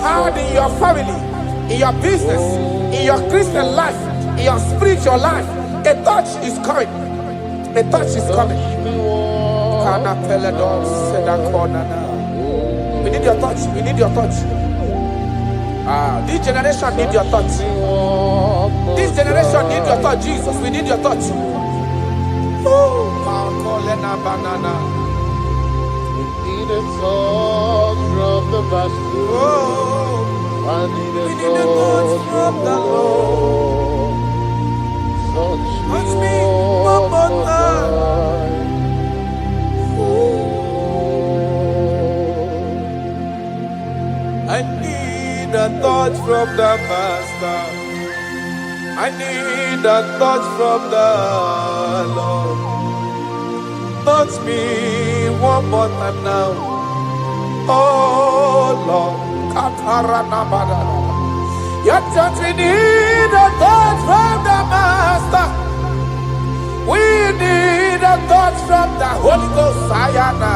hard in your family, in your business, in your Christian life, in your spiritual life. A touch is coming. A touch is coming. We need your touch. We need your touch. This generation need your touch. This generation need your touch, Jesus. We need your touch. Need a touch from the Master. I need a touch from the Lord. Touch me one more time. I need a touch from the Master. I need a touch from the Lord. Touch me one more time now. Oh Lord. Your touch, we need a touch from the Master. We need a touch from the Holy Ghost. Sayana.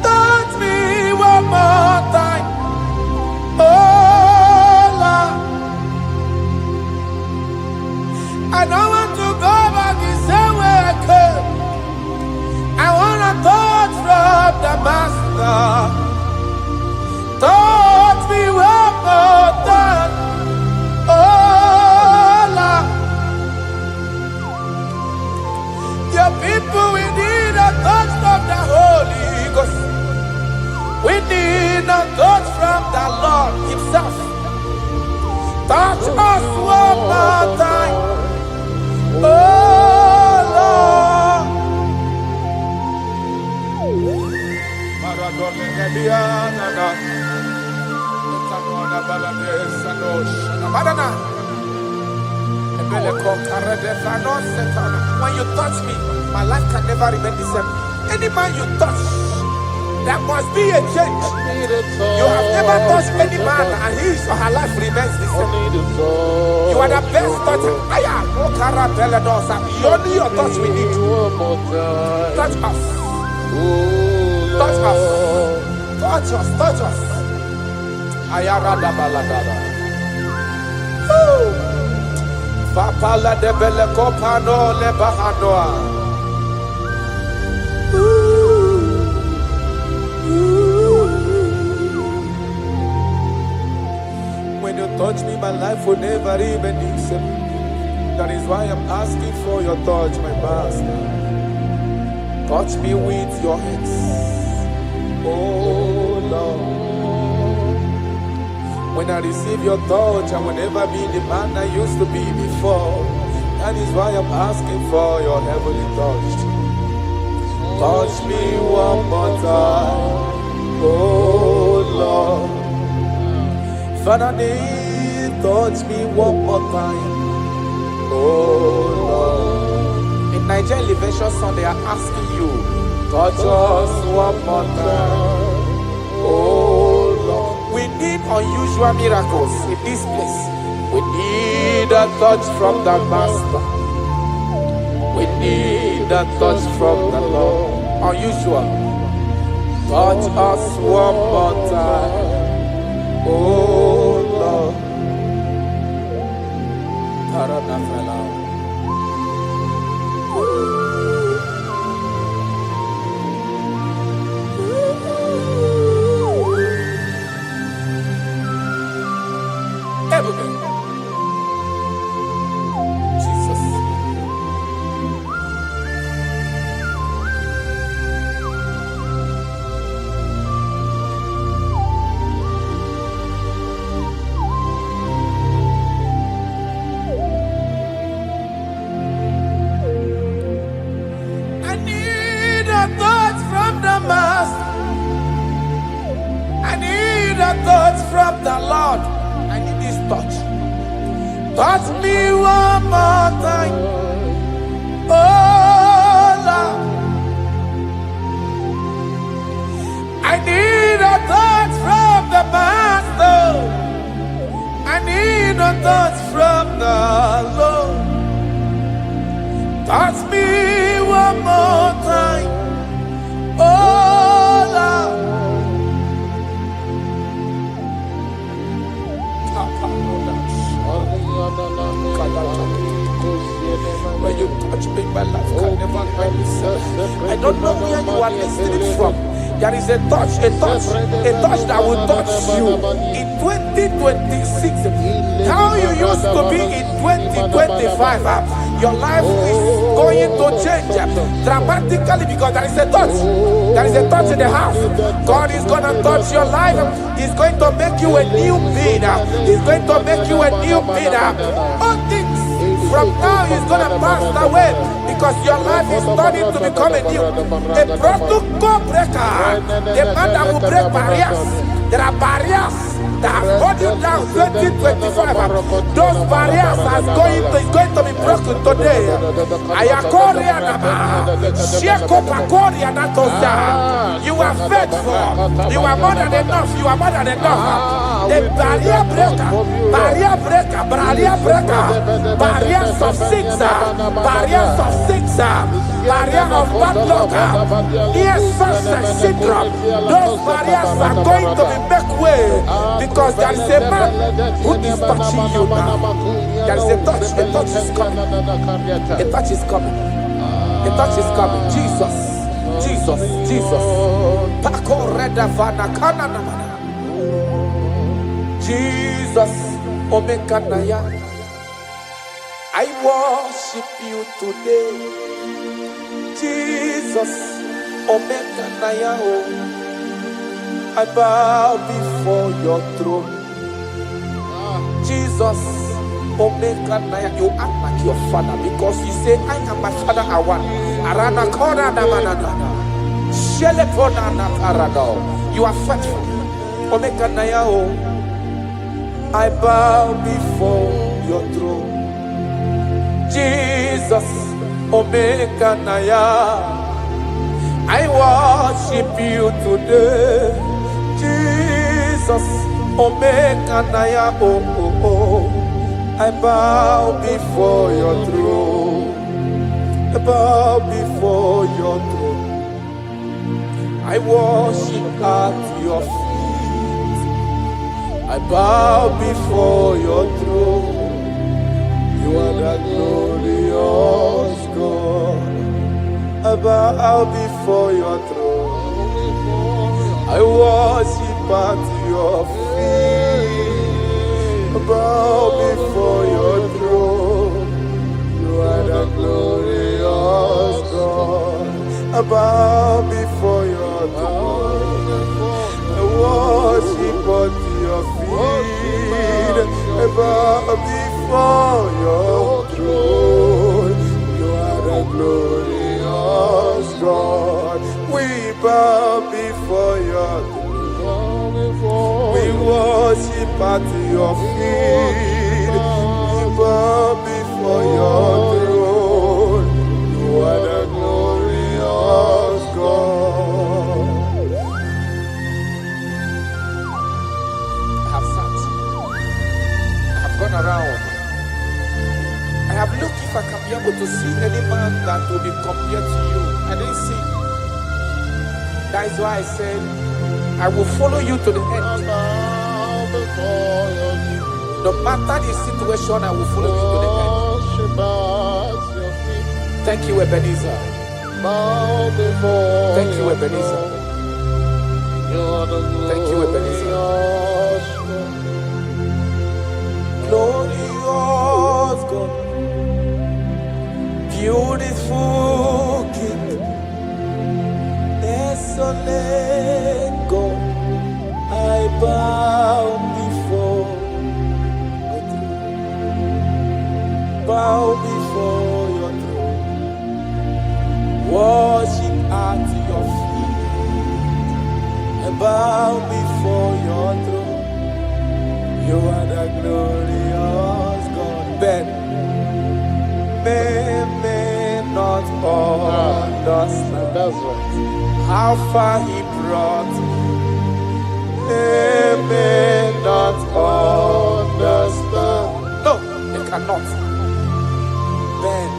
Touch me one more time. Oh Lord. I don't want to go back the same way I came. I want a touch from the Master. Touch me one more time. Oh Lord. Your people, we need a touch from the Holy Ghost. We need a touch from the Lord Himself. Touch us one more time. Oh Lord. When you touch me, my life can never remain the same. Any man you touch, There must be a change. You have never touched any man and his or her life remains the same. You are the best toucher. Only your touch we need. Touch us. Touch us. Touch us. Touch us. Ayarada baladada. Papala de bele kopano le bahanoa. When you touch me, my life will never even be the same. That is why I'm asking for your touch, my master. Touch me with your hands, oh Lord. When I receive your touch, I will never be the man I used to be before. That is why I'm asking for your heavenly touch. Touch me one more time, oh Lord. Father, touch me one more time, oh Lord. In Nigeria Elevation Song, they are asking you, touch us one more time, oh Lord. We need unusual miracles in this place. We need a touch from the Master. We need a touch from the Lord. Unusual. Touch us one more time, oh Lord. Taranafela. Jesus. I need a touch from the Master. I need a touch from the Lord. I need this touch. Touch me one more time, oh Lord. I need a touch from the Master. I need a touch from the Lord. Touch me one more time, oh Lord. When you touch me, my life can never be the same. I don't know where you are listening from. There is a touch that will touch you in 2026. How you used to be in 2025, your life is going to change dramatically because there is a touch. There is a touch in the house. God is going to touch your life. He's going to make you a new being. He's going to make you a new being. All things from now is going to pass away because your life is starting to become a new. A protocol breaker. The man that will break barriers. There are barriers that have held you down 2025. Those barriers is going to be broken today. You are faithful. You are more than enough. You are more than enough. The barrier breaker, barriers of six, barriers of six, barrier of bad luck, near success syndrome. Those barriers are going to be make way because there is a man who is touching you now. There is a touch is coming. A touch is coming. A touch is coming. Jesus. Jesus, Omekanaya, I worship you today. Jesus, Omekanaya, I bow before your throne. Jesus, Omekanaya, you act like your father because you say, I am my father, I want. Arana Kora Namanana, Shelepona Naparado, you are faithful. Omekanaya, I bow before your throne. Jesus, Omekanaya, I worship you today, Jesus. Omega Naya, I bow before your throne. I bow before your throne. I worship at your feet. I bow before your throne. You are the glorious God. I bow before your throne. I worship at your feet. I bow before your throne. You are the glorious God. I bow before your throne. I worship at your feet. I bow before your throne. You are the glorious God. We bow before your throne. We worship at your feet. We bow before your throne. You are the glorious God. I have sat. I have gone around. I have looked if I can be able to see any man that will be compared to you. I didn't see. That is why I said, I will follow you to the end. No matter the situation, I will follow you to the end. Thank you, Ebenezer. Thank you, Ebenezer. Thank you, Ebenezer. Glorious God, beautiful King, desolate God, I bow before your throne. Bow before your throne. Worship at your feet. I bow before your throne. You are the glorious God. Ben, may not understand. That's right. How far he brought me. They may not understand. No, they cannot. Then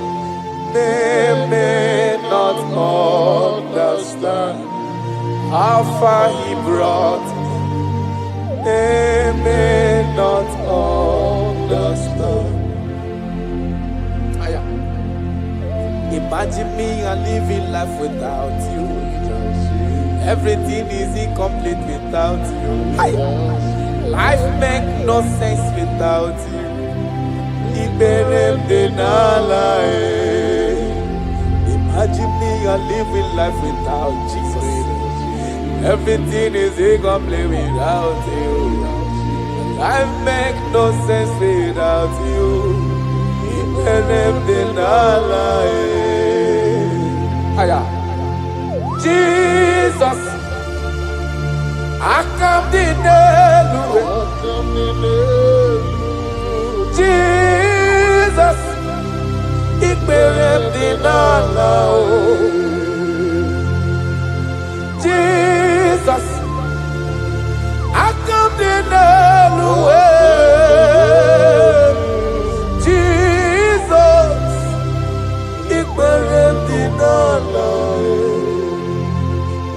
they may not understand how far he brought me. They may not understand. Imagine me and living life without you. Everything is incomplete without you. Life makes no sense without you. Imagine me and living life without Jesus. Everything is incomplete without you. Life makes no sense without you. Jesus, I come to Jesus, ik ben die nala. Jesus, I come to Jesus, ik ben die nala.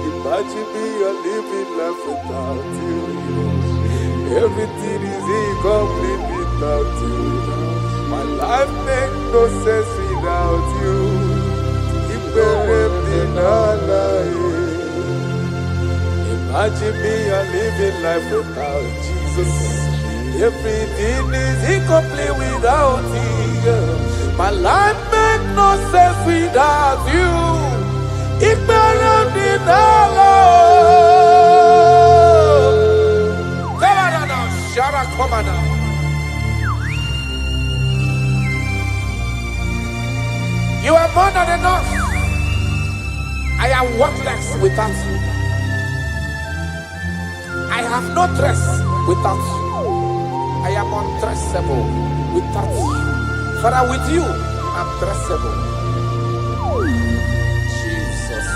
Imagine me a living life without you. Everything is incomplete without you. My life makes no sense without you. Imagine me a living life without Jesus. Everything is incomplete without you. My life makes no sense without you. You are more than enough. I am worthless without you. I have no dress without you. I am undressable without you. Father, with you, I'm dressable. Jesus.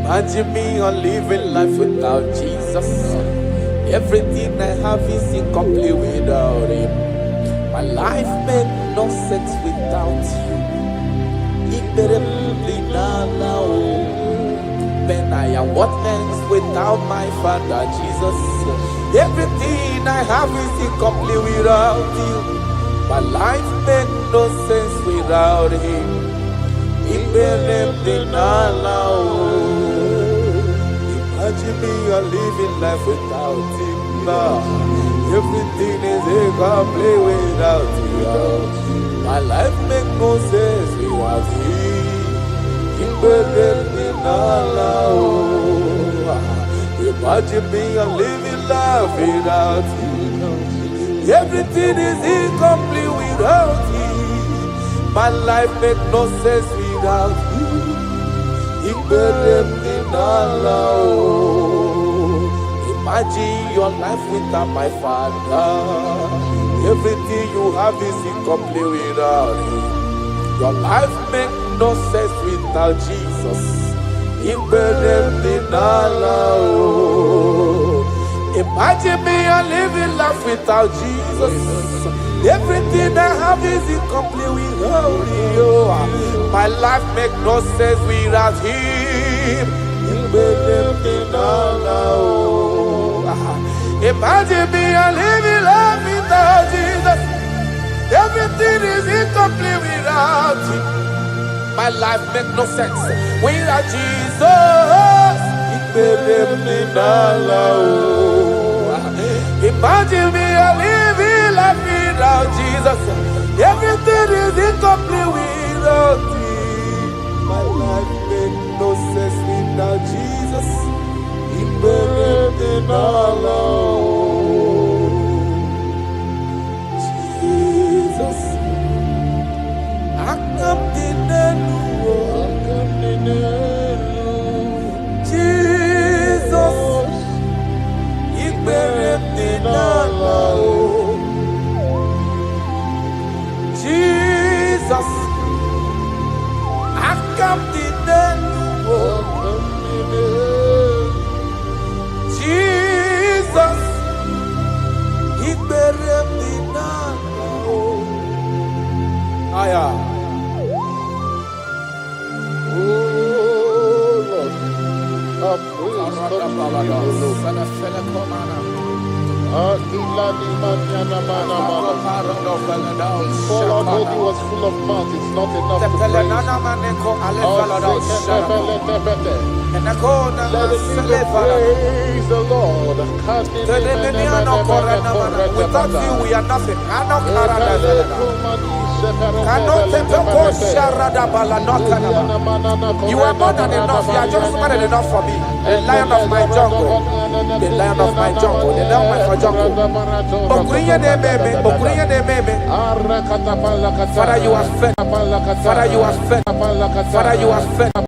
Imagine me on living life without Jesus. Everything I have is incomplete without Him. My life makes no sense without you. When I am worthless without my Father Jesus. Everything I have is incomplete without you. My life makes no sense without Him. Imagine me a living life without Him now. Everything is incomplete without you. My life makes no sense without Him. Imagine me a living life without you. Everything is incomplete without you. My life makes no sense without you. Imagine your life without my Father. Everything you have is incomplete without Him. Your life makes no sense without Jesus. Imagine me a living life without Jesus. Everything I have is incomplete without you. My life makes no sense without Him. Imagine me a living life without Jesus. Everything is incomplete without Him. My life makes no sense without Jesus. Imagine me a living life without Jesus. Everything is incomplete without Him. My life makes no sense without Jesus. Jesus, I come to Jesus, Jesus, I come to Jesus, Aya. For although He was full of mouth, it's not enough to praise. Let us praise the Lord. Without you, we are nothing. You are more than enough. You are just more than enough for me. The lion of my jungle. The lion of my jungle. The lion of my jungle. Father, you are fed. Father, you are fed. Father, you are fed.